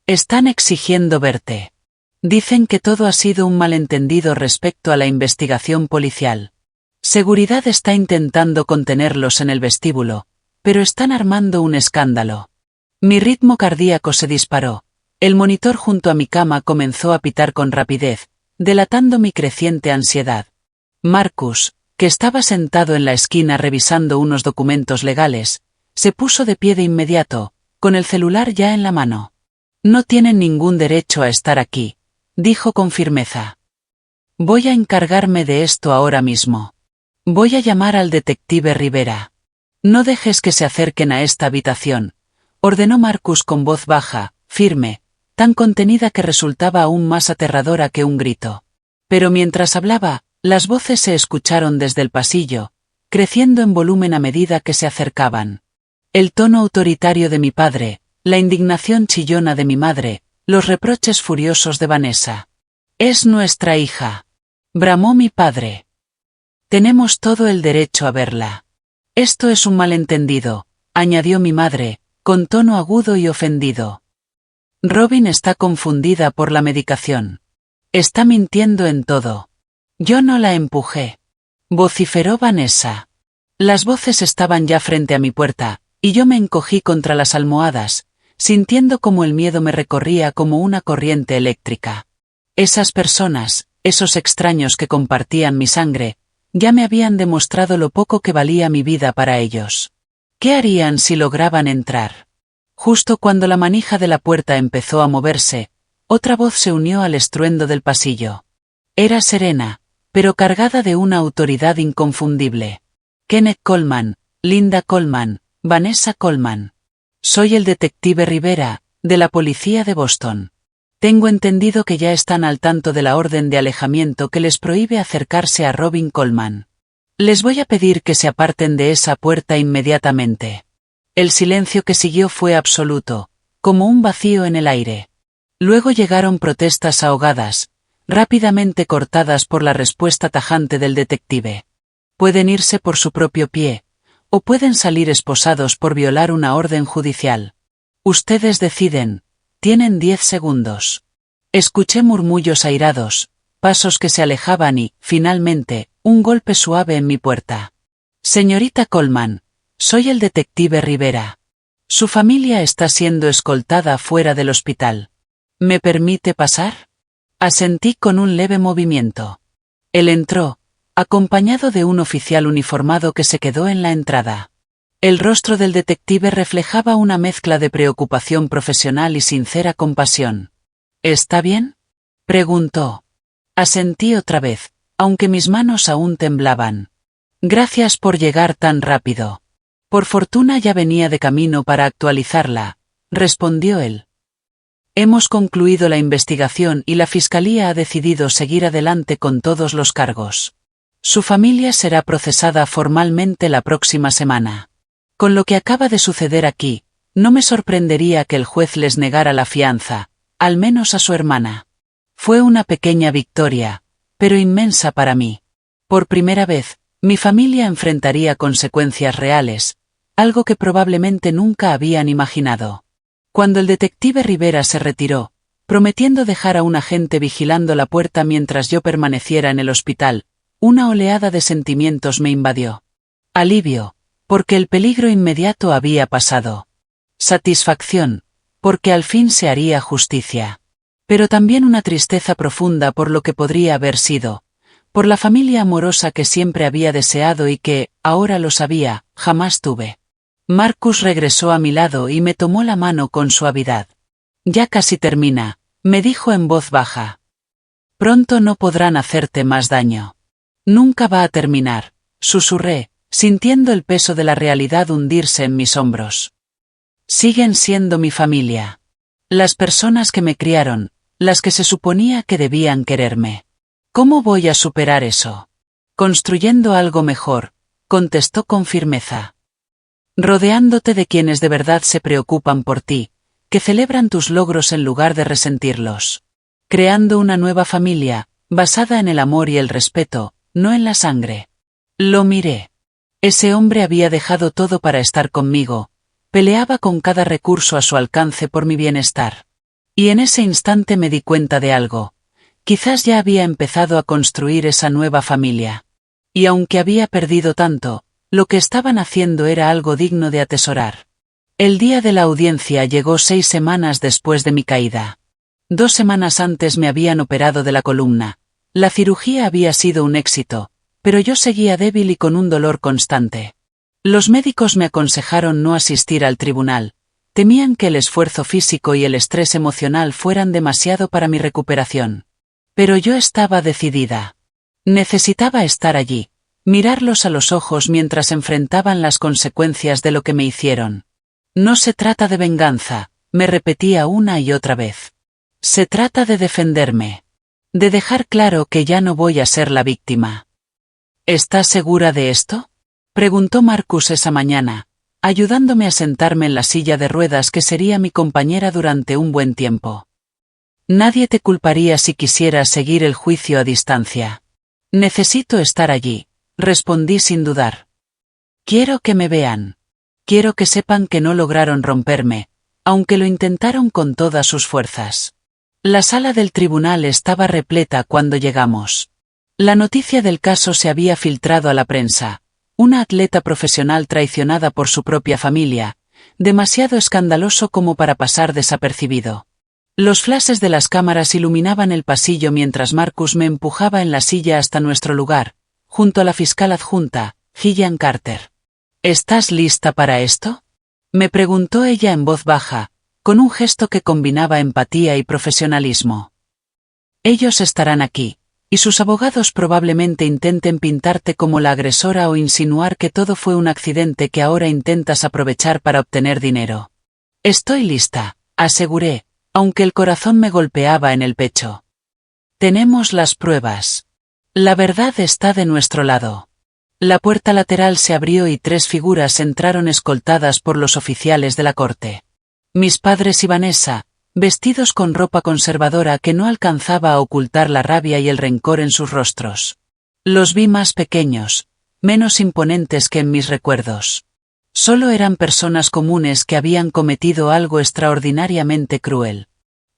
Están exigiendo verte. Dicen que todo ha sido un malentendido respecto a la investigación policial. Seguridad está intentando contenerlos en el vestíbulo, pero están armando un escándalo. Mi ritmo cardíaco se disparó. El monitor junto a mi cama comenzó a pitar con rapidez, delatando mi creciente ansiedad. Marcus, que estaba sentado en la esquina revisando unos documentos legales, se puso de pie de inmediato, con el celular ya en la mano. No tienen ningún derecho a estar aquí, dijo con firmeza. Voy a encargarme de esto ahora mismo. Voy a llamar al detective Rivera. No dejes que se acerquen a esta habitación, ordenó Marcus con voz baja, firme, tan contenida que resultaba aún más aterradora que un grito. Pero mientras hablaba, las voces se escucharon desde el pasillo, creciendo en volumen a medida que se acercaban. El tono autoritario de mi padre, la indignación chillona de mi madre, los reproches furiosos de Vanessa. Es nuestra hija. Bramó mi padre. Tenemos todo el derecho a verla. Esto es un malentendido, añadió mi madre, con tono agudo y ofendido. Robin está confundida por la medicación. Está mintiendo en todo. Yo no la empujé. Vociferó Vanessa. Las voces estaban ya frente a mi puerta, y yo me encogí contra las almohadas, sintiendo como el miedo me recorría como una corriente eléctrica. Esas personas, esos extraños que compartían mi sangre, ya me habían demostrado lo poco que valía mi vida para ellos. ¿Qué harían si lograban entrar? Justo cuando la manija de la puerta empezó a moverse, otra voz se unió al estruendo del pasillo. Era serena, pero cargada de una autoridad inconfundible. Kenneth Coleman, Linda Coleman, Vanessa Coleman. Soy el detective Rivera, de la policía de Boston. Tengo entendido que ya están al tanto de la orden de alejamiento que les prohíbe acercarse a Robin Coleman. Les voy a pedir que se aparten de esa puerta inmediatamente. El silencio que siguió fue absoluto, como un vacío en el aire. Luego llegaron protestas ahogadas, rápidamente cortadas por la respuesta tajante del detective. Pueden irse por su propio pie, o pueden salir esposados por violar una orden judicial. Ustedes deciden, tienen 10 segundos. Escuché murmullos airados, pasos que se alejaban y, finalmente, un golpe suave en mi puerta. Señorita Coleman, soy el detective Rivera. Su familia está siendo escoltada fuera del hospital. ¿Me permite pasar? Asentí con un leve movimiento. Él entró, acompañado de un oficial uniformado que se quedó en la entrada. El rostro del detective reflejaba una mezcla de preocupación profesional y sincera compasión. ¿Está bien?, preguntó. Asentí otra vez, aunque mis manos aún temblaban. Gracias por llegar tan rápido. Por fortuna ya venía de camino para actualizarla, respondió él. Hemos concluido la investigación y la fiscalía ha decidido seguir adelante con todos los cargos. Su familia será procesada formalmente la próxima semana. Con lo que acaba de suceder aquí, no me sorprendería que el juez les negara la fianza, al menos a su hermana. Fue una pequeña victoria, pero inmensa para mí. Por primera vez, mi familia enfrentaría consecuencias reales, algo que probablemente nunca habían imaginado. Cuando el detective Rivera se retiró, prometiendo dejar a un agente vigilando la puerta mientras yo permaneciera en el hospital, una oleada de sentimientos me invadió. Alivio, porque el peligro inmediato había pasado. Satisfacción, porque al fin se haría justicia. Pero también una tristeza profunda por lo que podría haber sido, por la familia amorosa que siempre había deseado y que, ahora lo sabía, jamás tuve. Marcus regresó a mi lado y me tomó la mano con suavidad. Ya casi termina, me dijo en voz baja. Pronto no podrán hacerte más daño. Nunca va a terminar, susurré, sintiendo el peso de la realidad hundirse en mis hombros. Siguen siendo mi familia. Las personas que me criaron, las que se suponía que debían quererme. ¿Cómo voy a superar eso? Construyendo algo mejor, contestó con firmeza. Rodeándote de quienes de verdad se preocupan por ti, que celebran tus logros en lugar de resentirlos. Creando una nueva familia, basada en el amor y el respeto, no en la sangre. Lo miré. Ese hombre había dejado todo para estar conmigo, peleaba con cada recurso a su alcance por mi bienestar. Y en ese instante me di cuenta de algo. Quizás ya había empezado a construir esa nueva familia. Y aunque había perdido tanto, lo que estaban haciendo era algo digno de atesorar. El día de la audiencia llegó 6 semanas después de mi caída. 2 semanas antes me habían operado de la columna. La cirugía había sido un éxito, pero yo seguía débil y con un dolor constante. Los médicos me aconsejaron no asistir al tribunal. Temían que el esfuerzo físico y el estrés emocional fueran demasiado para mi recuperación. Pero yo estaba decidida. Necesitaba estar allí. Mirarlos a los ojos mientras enfrentaban las consecuencias de lo que me hicieron. No se trata de venganza, me repetía una y otra vez. Se trata de defenderme. De dejar claro que ya no voy a ser la víctima. ¿Estás segura de esto? Preguntó Marcus esa mañana, ayudándome a sentarme en la silla de ruedas que sería mi compañera durante un buen tiempo. Nadie te culparía si quisieras seguir el juicio a distancia. Necesito estar allí. Respondí sin dudar. Quiero que me vean. Quiero que sepan que no lograron romperme, aunque lo intentaron con todas sus fuerzas. La sala del tribunal estaba repleta cuando llegamos. La noticia del caso se había filtrado a la prensa. Una atleta profesional traicionada por su propia familia, demasiado escandaloso como para pasar desapercibido. Los flashes de las cámaras iluminaban el pasillo mientras Marcus me empujaba en la silla hasta nuestro lugar, junto a la fiscal adjunta, Gillian Carter. ¿Estás lista para esto? Me preguntó ella en voz baja, con un gesto que combinaba empatía y profesionalismo. Ellos estarán aquí, y sus abogados probablemente intenten pintarte como la agresora o insinuar que todo fue un accidente que ahora intentas aprovechar para obtener dinero. Estoy lista, aseguré, aunque el corazón me golpeaba en el pecho. Tenemos las pruebas. La verdad está de nuestro lado. La puerta lateral se abrió y 3 figuras entraron escoltadas por los oficiales de la corte. Mis padres y Vanessa, vestidos con ropa conservadora que no alcanzaba a ocultar la rabia y el rencor en sus rostros. Los vi más pequeños, menos imponentes que en mis recuerdos. Solo eran personas comunes que habían cometido algo extraordinariamente cruel.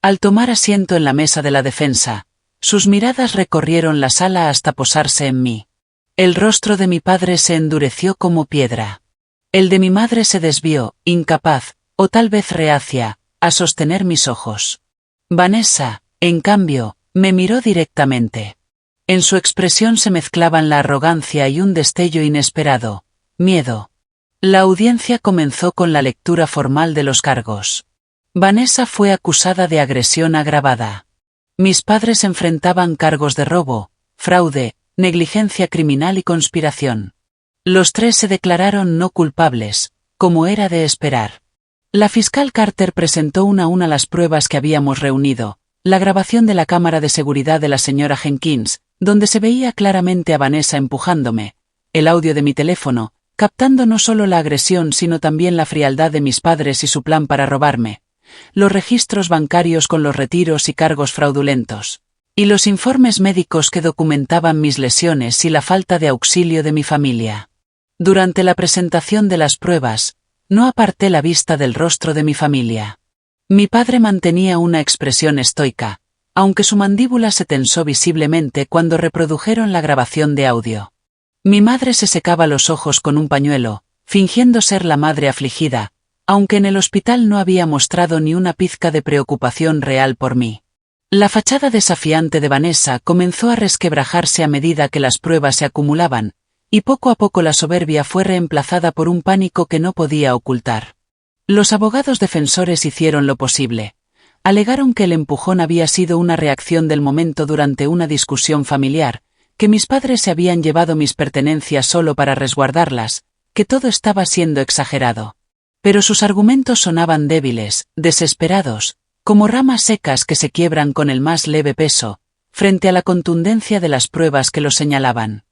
Al tomar asiento en la mesa de la defensa, sus miradas recorrieron la sala hasta posarse en mí. El rostro de mi padre se endureció como piedra. El de mi madre se desvió, incapaz, o tal vez reacia, a sostener mis ojos. Vanessa, en cambio, me miró directamente. En su expresión se mezclaban la arrogancia y un destello inesperado, miedo. La audiencia comenzó con la lectura formal de los cargos. Vanessa fue acusada de agresión agravada. Mis padres enfrentaban cargos de robo, fraude, negligencia criminal y conspiración. Los tres se declararon no culpables, como era de esperar. La fiscal Carter presentó una a una las pruebas que habíamos reunido, la grabación de la cámara de seguridad de la señora Jenkins, donde se veía claramente a Vanessa empujándome, el audio de mi teléfono, captando no solo la agresión sino también la frialdad de mis padres y su plan para robarme, los registros bancarios con los retiros y cargos fraudulentos, y los informes médicos que documentaban mis lesiones y la falta de auxilio de mi familia. Durante la presentación de las pruebas, no aparté la vista del rostro de mi familia. Mi padre mantenía una expresión estoica, aunque su mandíbula se tensó visiblemente cuando reprodujeron la grabación de audio. Mi madre se secaba los ojos con un pañuelo, fingiendo ser la madre afligida, aunque en el hospital no había mostrado ni una pizca de preocupación real por mí. La fachada desafiante de Vanessa comenzó a resquebrajarse a medida que las pruebas se acumulaban, y poco a poco la soberbia fue reemplazada por un pánico que no podía ocultar. Los abogados defensores hicieron lo posible. Alegaron que el empujón había sido una reacción del momento durante una discusión familiar, que mis padres se habían llevado mis pertenencias solo para resguardarlas, que todo estaba siendo exagerado. Pero sus argumentos sonaban débiles, desesperados, como ramas secas que se quiebran con el más leve peso, frente a la contundencia de las pruebas que los señalaban.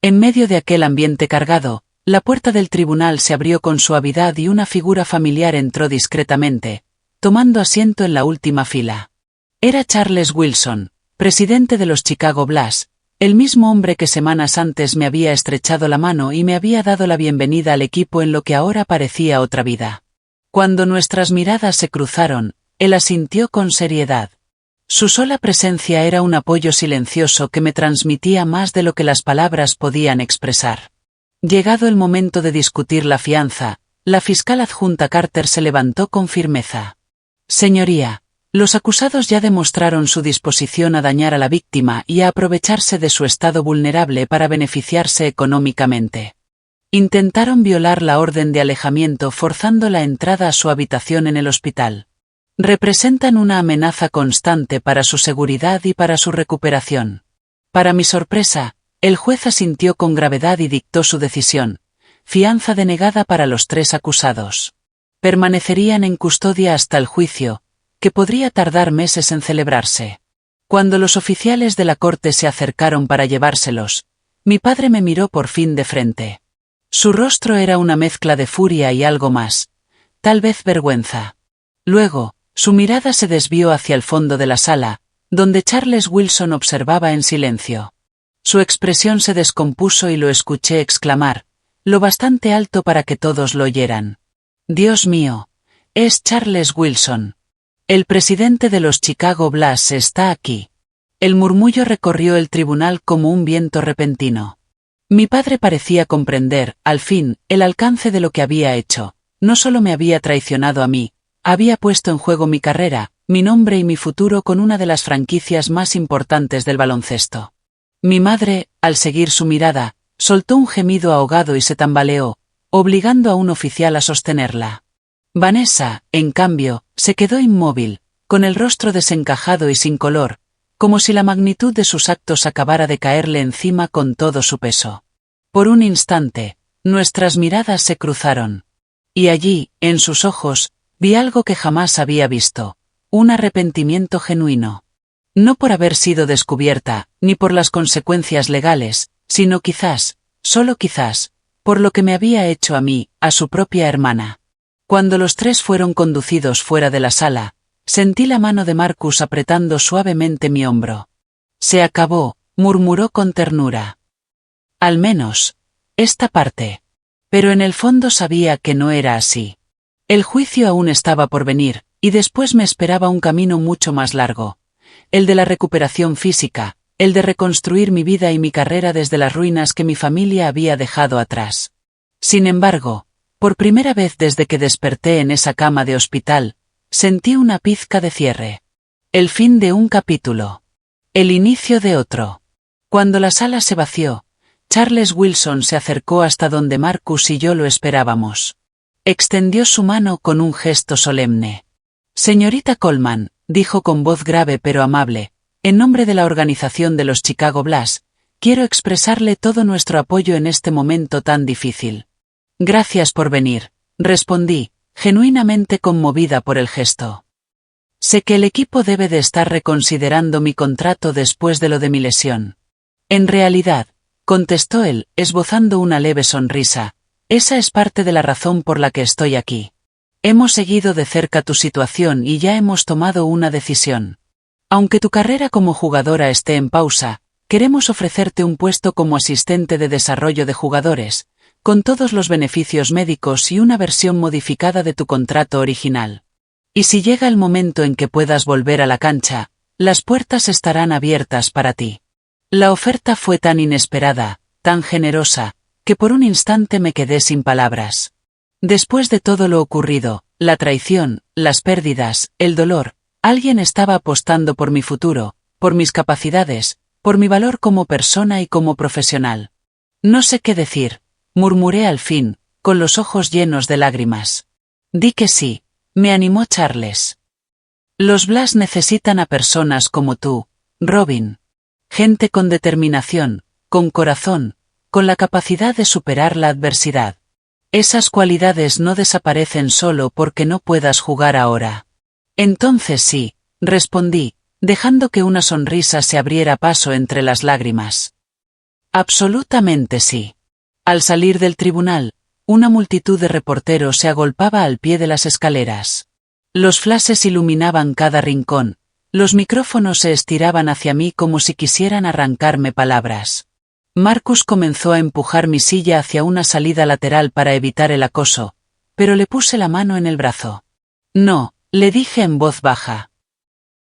En medio de aquel ambiente cargado, la puerta del tribunal se abrió con suavidad y una figura familiar entró discretamente, tomando asiento en la última fila. Era Charles Wilson, presidente de los Chicago Bulls, el mismo hombre que semanas antes me había estrechado la mano y me había dado la bienvenida al equipo en lo que ahora parecía otra vida. Cuando nuestras miradas se cruzaron, él asintió con seriedad. Su sola presencia era un apoyo silencioso que me transmitía más de lo que las palabras podían expresar. Llegado el momento de discutir la fianza, la fiscal adjunta Carter se levantó con firmeza. Señoría, los acusados ya demostraron su disposición a dañar a la víctima y a aprovecharse de su estado vulnerable para beneficiarse económicamente. Intentaron violar la orden de alejamiento forzando la entrada a su habitación en el hospital. Representan una amenaza constante para su seguridad y para su recuperación. Para mi sorpresa, el juez asintió con gravedad y dictó su decisión: fianza denegada para los tres acusados. Permanecerían en custodia hasta el juicio, que podría tardar meses en celebrarse. Cuando los oficiales de la corte se acercaron para llevárselos, mi padre me miró por fin de frente. Su rostro era una mezcla de furia y algo más, tal vez vergüenza. Luego, su mirada se desvió hacia el fondo de la sala, donde Charles Wilson observaba en silencio. Su expresión se descompuso y lo escuché exclamar, lo bastante alto para que todos lo oyeran: «Dios mío, es Charles Wilson. El presidente de los Chicago Bulls está aquí». El murmullo recorrió el tribunal como un viento repentino. Mi padre parecía comprender, al fin, el alcance de lo que había hecho. No solo me había traicionado a mí, había puesto en juego mi carrera, mi nombre y mi futuro con una de las franquicias más importantes del baloncesto. Mi madre, al seguir su mirada, soltó un gemido ahogado y se tambaleó, obligando a un oficial a sostenerla. Vanessa, en cambio, se quedó inmóvil, con el rostro desencajado y sin color, como si la magnitud de sus actos acabara de caerle encima con todo su peso. Por un instante, nuestras miradas se cruzaron. Y allí, en sus ojos, vi algo que jamás había visto: un arrepentimiento genuino. No por haber sido descubierta, ni por las consecuencias legales, sino quizás, solo quizás, por lo que me había hecho a mí, a su propia hermana. Cuando los tres fueron conducidos fuera de la sala, sentí la mano de Marcus apretando suavemente mi hombro. «Se acabó», murmuró con ternura. «Al menos, esta parte». Pero en el fondo sabía que no era así. El juicio aún estaba por venir, y después me esperaba un camino mucho más largo. El de la recuperación física, el de reconstruir mi vida y mi carrera desde las ruinas que mi familia había dejado atrás. Sin embargo, por primera vez desde que desperté en esa cama de hospital, sentí una pizca de cierre. El fin de un capítulo. El inicio de otro. Cuando la sala se vació, Charles Wilson se acercó hasta donde Marcus y yo lo esperábamos. Extendió su mano con un gesto solemne. «Señorita Coleman», dijo con voz grave pero amable, «en nombre de la organización de los Chicago Bulls, quiero expresarle todo nuestro apoyo en este momento tan difícil. Gracias por venir, respondí, genuinamente conmovida por el gesto. Sé que el equipo debe de estar reconsiderando mi contrato después de lo de mi lesión. En realidad, contestó él, esbozando una leve sonrisa, esa es parte de la razón por la que estoy aquí. Hemos seguido de cerca tu situación y ya hemos tomado una decisión. Aunque tu carrera como jugadora esté en pausa, queremos ofrecerte un puesto como asistente de desarrollo de jugadores, con todos los beneficios médicos y una versión modificada de tu contrato original. Y si llega el momento en que puedas volver a la cancha, las puertas estarán abiertas para ti. La oferta fue tan inesperada, tan generosa, que por un instante me quedé sin palabras. Después de todo lo ocurrido, la traición, las pérdidas, el dolor, alguien estaba apostando por mi futuro, por mis capacidades, por mi valor como persona y como profesional. No sé qué decir, murmuré al fin, con los ojos llenos de lágrimas. Di que sí, me animó Charles. Los Blas necesitan a personas como tú, Robin. Gente con determinación, con corazón, con la capacidad de superar la adversidad. Esas cualidades no desaparecen solo porque no puedas jugar ahora. Entonces sí, respondí, dejando que una sonrisa se abriera paso entre las lágrimas. Absolutamente sí. Al salir del tribunal, una multitud de reporteros se agolpaba al pie de las escaleras. Los flashes iluminaban cada rincón, los micrófonos se estiraban hacia mí como si quisieran arrancarme palabras. Marcus comenzó a empujar mi silla hacia una salida lateral para evitar el acoso, pero le puse la mano en el brazo. No, le dije en voz baja.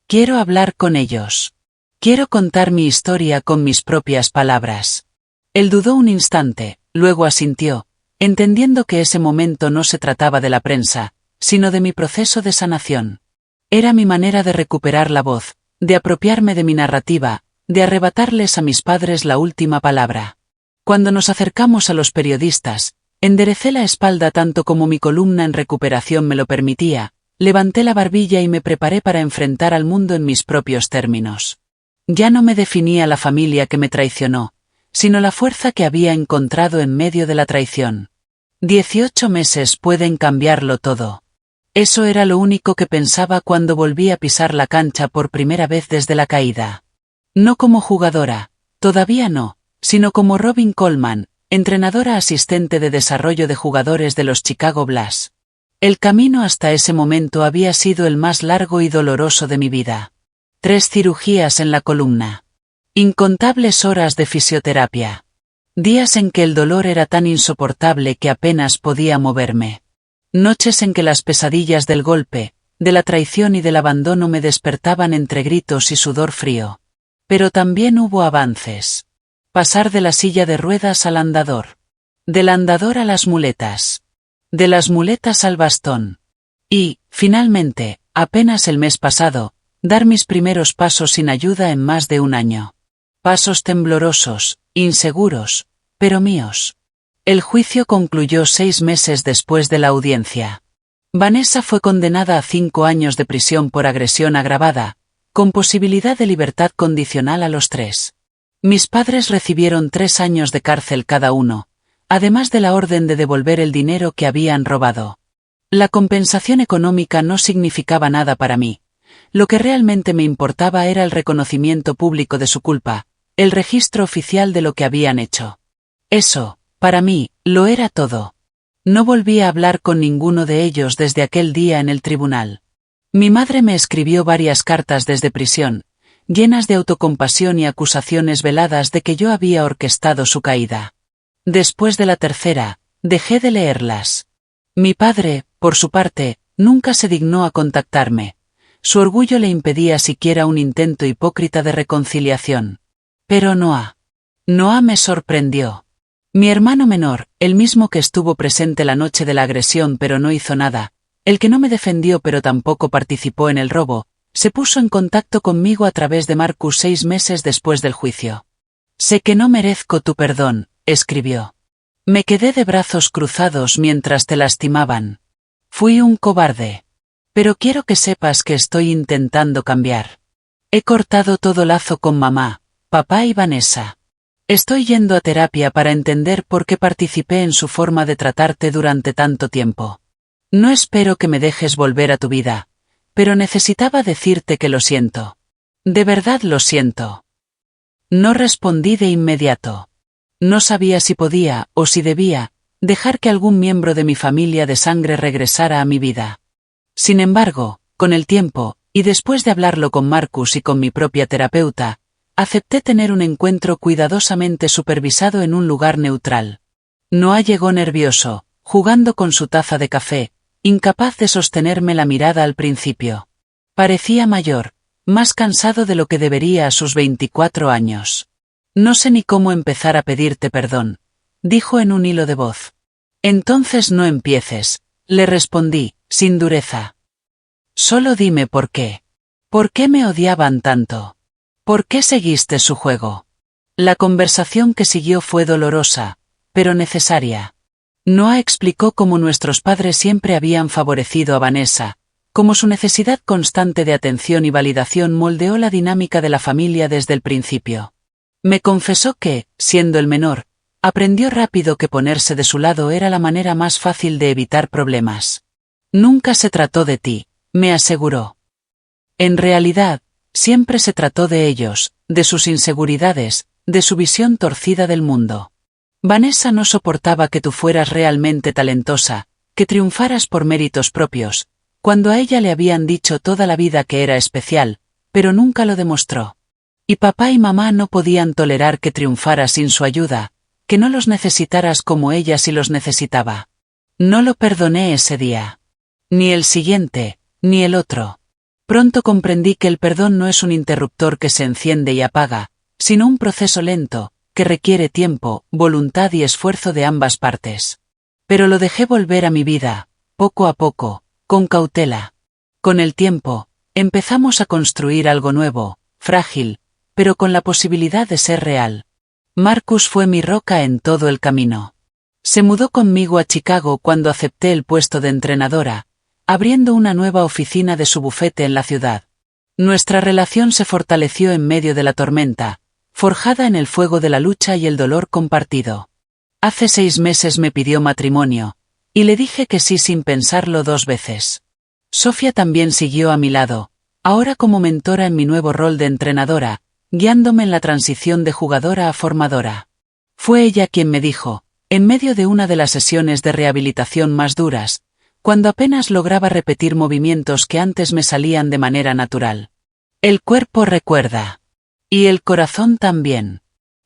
Quiero hablar con ellos. Quiero contar mi historia con mis propias palabras. Él dudó un instante, luego asintió, entendiendo que ese momento no se trataba de la prensa, sino de mi proceso de sanación. Era mi manera de recuperar la voz, de apropiarme de mi narrativa, de arrebatarles a mis padres la última palabra. Cuando nos acercamos a los periodistas, enderecé la espalda tanto como mi columna en recuperación me lo permitía, levanté la barbilla y me preparé para enfrentar al mundo en mis propios términos. Ya no me definía la familia que me traicionó, sino la fuerza que había encontrado en medio de la traición. 18 meses pueden cambiarlo todo. Eso era lo único que pensaba cuando volví a pisar la cancha por primera vez desde la caída. No como jugadora, todavía no, sino como Robin Coleman, entrenadora asistente de desarrollo de jugadores de los Chicago Blas. El camino hasta ese momento había sido el más largo y doloroso de mi vida. 3 cirugías en la columna. Incontables horas de fisioterapia. Días en que el dolor era tan insoportable que apenas podía moverme. Noches en que las pesadillas del golpe, de la traición y del abandono me despertaban entre gritos y sudor frío. Pero también hubo avances. Pasar de la silla de ruedas al andador. Del andador a las muletas. De las muletas al bastón. Y, finalmente, apenas el mes pasado, dar mis primeros pasos sin ayuda en más de un año. Pasos temblorosos, inseguros, pero míos. El juicio concluyó 6 meses después de la audiencia. Vanessa fue condenada a 5 años de prisión por agresión agravada, con posibilidad de libertad condicional a los 3. Mis padres recibieron 3 años de cárcel cada uno, además de la orden de devolver el dinero que habían robado. La compensación económica no significaba nada para mí. Lo que realmente me importaba era el reconocimiento público de su culpa, el registro oficial de lo que habían hecho. Eso, para mí, lo era todo. No volví a hablar con ninguno de ellos desde aquel día en el tribunal. Mi madre me escribió varias cartas desde prisión, llenas de autocompasión y acusaciones veladas de que yo había orquestado su caída. Después de la tercera, dejé de leerlas. Mi padre, por su parte, nunca se dignó a contactarme. Su orgullo le impedía siquiera un intento hipócrita de reconciliación. Pero Noah me sorprendió. Mi hermano menor, el mismo que estuvo presente la noche de la agresión pero no hizo nada, el que no me defendió pero tampoco participó en el robo, se puso en contacto conmigo a través de Marcus 6 meses después del juicio. Sé que no merezco tu perdón, escribió. Me quedé de brazos cruzados mientras te lastimaban. Fui un cobarde. Pero quiero que sepas que estoy intentando cambiar. He cortado todo lazo con mamá, papá y Vanessa. Estoy yendo a terapia para entender por qué participé en su forma de tratarte durante tanto tiempo. No espero que me dejes volver a tu vida, pero necesitaba decirte que lo siento. De verdad lo siento. No respondí de inmediato. No sabía si podía, o si debía, dejar que algún miembro de mi familia de sangre regresara a mi vida. Sin embargo, con el tiempo, y después de hablarlo con Marcus y con mi propia terapeuta, acepté tener un encuentro cuidadosamente supervisado en un lugar neutral. Noah llegó nervioso, jugando con su taza de café, incapaz de sostenerme la mirada al principio. Parecía mayor, más cansado de lo que debería a sus 24 años. No sé ni cómo empezar a pedirte perdón, dijo en un hilo de voz. Entonces no empieces, le respondí, sin dureza. Solo dime por qué. ¿Por qué me odiaban tanto? ¿Por qué seguiste su juego? La conversación que siguió fue dolorosa, pero necesaria. Noah explicó cómo nuestros padres siempre habían favorecido a Vanessa, cómo su necesidad constante de atención y validación moldeó la dinámica de la familia desde el principio. Me confesó que, siendo el menor, aprendió rápido que ponerse de su lado era la manera más fácil de evitar problemas. Nunca se trató de ti, me aseguró. En realidad, siempre se trató de ellos, de sus inseguridades, de su visión torcida del mundo. Vanessa no soportaba que tú fueras realmente talentosa, que triunfaras por méritos propios, cuando a ella le habían dicho toda la vida que era especial, pero nunca lo demostró. Y papá y mamá no podían tolerar que triunfaras sin su ayuda, que no los necesitaras como ella sí los necesitaba. No lo perdoné ese día. Ni el siguiente, ni el otro. Pronto comprendí que el perdón no es un interruptor que se enciende y apaga, sino un proceso lento, que requiere tiempo, voluntad y esfuerzo de ambas partes. Pero lo dejé volver a mi vida, poco a poco, con cautela. Con el tiempo, empezamos a construir algo nuevo, frágil, pero con la posibilidad de ser real. Marcus fue mi roca en todo el camino. Se mudó conmigo a Chicago cuando acepté el puesto de entrenadora, abriendo una nueva oficina de su bufete en la ciudad. Nuestra relación se fortaleció en medio de la tormenta, forjada en el fuego de la lucha y el dolor compartido. Hace 6 meses me pidió matrimonio, y le dije que sí sin pensarlo 2 veces. Sofía también siguió a mi lado, ahora como mentora en mi nuevo rol de entrenadora, guiándome en la transición de jugadora a formadora. Fue ella quien me dijo, en medio de una de las sesiones de rehabilitación más duras, cuando apenas lograba repetir movimientos que antes me salían de manera natural. El cuerpo recuerda. Y el corazón también.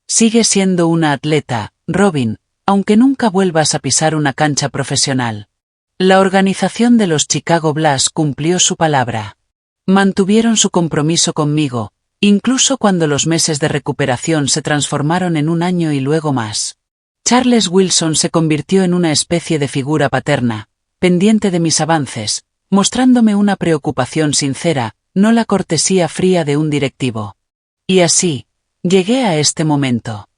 Sigue siendo una atleta, Robin, aunque nunca vuelvas a pisar una cancha profesional. La organización de los Chicago Bulls cumplió su palabra. Mantuvieron su compromiso conmigo, incluso cuando los meses de recuperación se transformaron en 1 año y luego más. Charles Wilson se convirtió en una especie de figura paterna, pendiente de mis avances, mostrándome una preocupación sincera, no la cortesía fría de un directivo. Y así, llegué a este momento.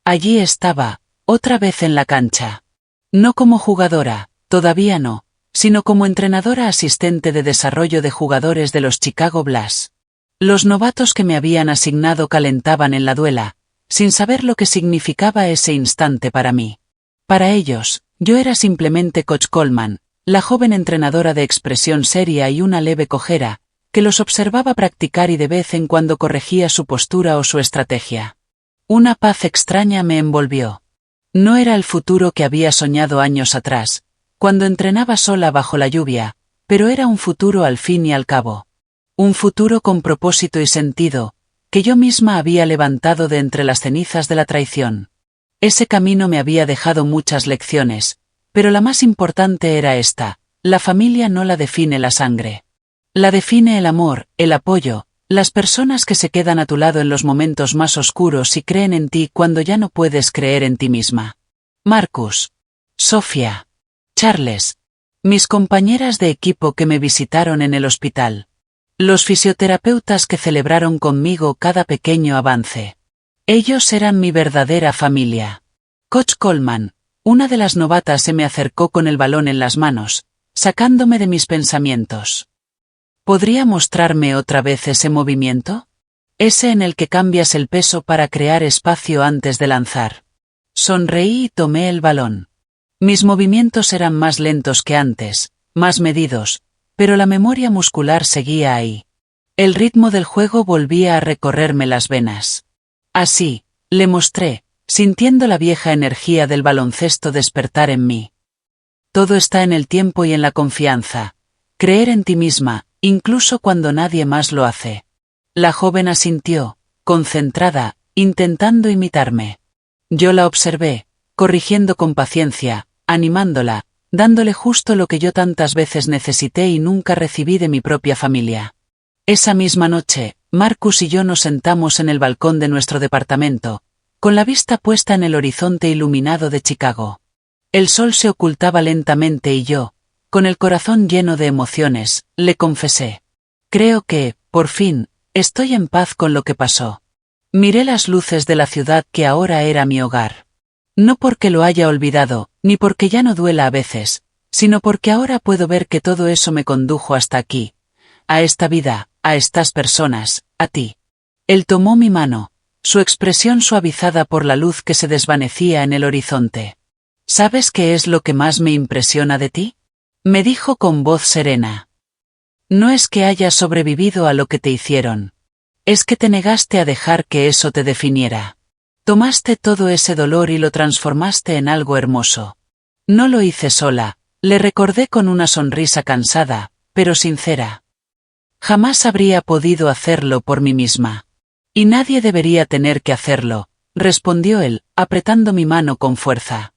Allí estaba, otra vez en la cancha. No como jugadora, todavía no, sino como entrenadora asistente de desarrollo de jugadores de los Chicago Bulls. Los novatos que me habían asignado calentaban en la duela, sin saber lo que significaba ese instante para mí. Para ellos, yo era simplemente Coach Coleman, la joven entrenadora de expresión seria y una leve cojera, que los observaba practicar y de vez en cuando corregía su postura o su estrategia. Una paz extraña me envolvió. No era el futuro que había soñado años atrás, cuando entrenaba sola bajo la lluvia, pero era un futuro al fin y al cabo. Un futuro con propósito y sentido, que yo misma había levantado de entre las cenizas de la traición. Ese camino me había dejado muchas lecciones, pero la más importante era esta: la familia no la define la sangre. La define el amor, el apoyo, las personas que se quedan a tu lado en los momentos más oscuros y creen en ti cuando ya no puedes creer en ti misma. Marcus, Sofía, Charles, mis compañeras de equipo que me visitaron en el hospital. Los fisioterapeutas que celebraron conmigo cada pequeño avance. Ellos eran mi verdadera familia. Coach Coleman, una de las novatas, se me acercó con el balón en las manos, sacándome de mis pensamientos. ¿Podría mostrarme otra vez ese movimiento? Ese en el que cambias el peso para crear espacio antes de lanzar. Sonreí y tomé el balón. Mis movimientos eran más lentos que antes, más medidos, pero la memoria muscular seguía ahí. El ritmo del juego volvía a recorrerme las venas. Así, le mostré, sintiendo la vieja energía del baloncesto despertar en mí. Todo está en el tiempo y en la confianza. Creer en ti misma, incluso cuando nadie más lo hace. La joven asintió, concentrada, intentando imitarme. Yo la observé, corrigiendo con paciencia, animándola, dándole justo lo que yo tantas veces necesité y nunca recibí de mi propia familia. Esa misma noche, Marcus y yo nos sentamos en el balcón de nuestro departamento, con la vista puesta en el horizonte iluminado de Chicago. El sol se ocultaba lentamente y yo, con el corazón lleno de emociones, le confesé. Creo que, por fin, estoy en paz con lo que pasó. Miré las luces de la ciudad que ahora era mi hogar. No porque lo haya olvidado, ni porque ya no duela a veces, sino porque ahora puedo ver que todo eso me condujo hasta aquí, a esta vida, a estas personas, a ti. Él tomó mi mano, su expresión suavizada por la luz que se desvanecía en el horizonte. ¿Sabes qué es lo que más me impresiona de ti? Me dijo con voz serena. No es que hayas sobrevivido a lo que te hicieron. Es que te negaste a dejar que eso te definiera. Tomaste todo ese dolor y lo transformaste en algo hermoso. No lo hice sola, le recordé con una sonrisa cansada, pero sincera. Jamás habría podido hacerlo por mí misma. Y nadie debería tener que hacerlo, respondió él, apretando mi mano con fuerza.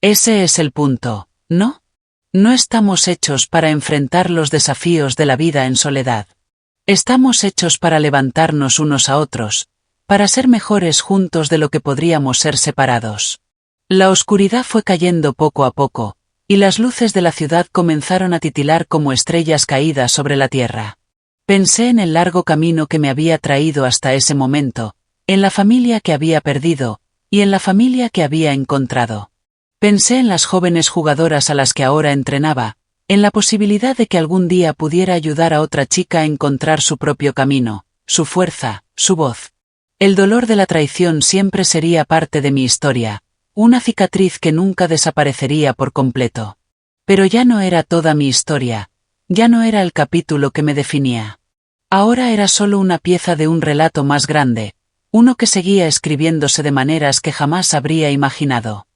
Ese es el punto, ¿no? No estamos hechos para enfrentar los desafíos de la vida en soledad. Estamos hechos para levantarnos unos a otros, para ser mejores juntos de lo que podríamos ser separados. La oscuridad fue cayendo poco a poco, y las luces de la ciudad comenzaron a titilar como estrellas caídas sobre la tierra. Pensé en el largo camino que me había traído hasta ese momento, en la familia que había perdido, y en la familia que había encontrado. Pensé en las jóvenes jugadoras a las que ahora entrenaba, en la posibilidad de que algún día pudiera ayudar a otra chica a encontrar su propio camino, su fuerza, su voz. El dolor de la traición siempre sería parte de mi historia, una cicatriz que nunca desaparecería por completo. Pero ya no era toda mi historia, ya no era el capítulo que me definía. Ahora era solo una pieza de un relato más grande, uno que seguía escribiéndose de maneras que jamás habría imaginado.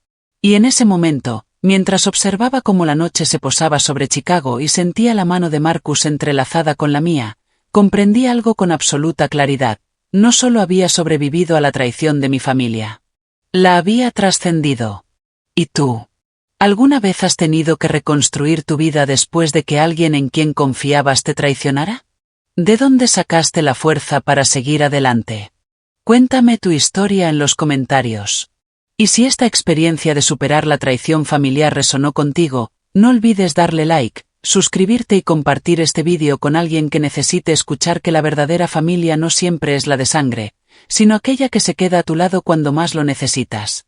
Y en ese momento, mientras observaba cómo la noche se posaba sobre Chicago y sentía la mano de Marcus entrelazada con la mía, comprendí algo con absoluta claridad. No solo había sobrevivido a la traición de mi familia. La había trascendido. ¿Y tú? ¿Alguna vez has tenido que reconstruir tu vida después de que alguien en quien confiabas te traicionara? ¿De dónde sacaste la fuerza para seguir adelante? Cuéntame tu historia en los comentarios. Y si esta experiencia de superar la traición familiar resonó contigo, no olvides darle like, suscribirte y compartir este vídeo con alguien que necesite escuchar que la verdadera familia no siempre es la de sangre, sino aquella que se queda a tu lado cuando más lo necesitas.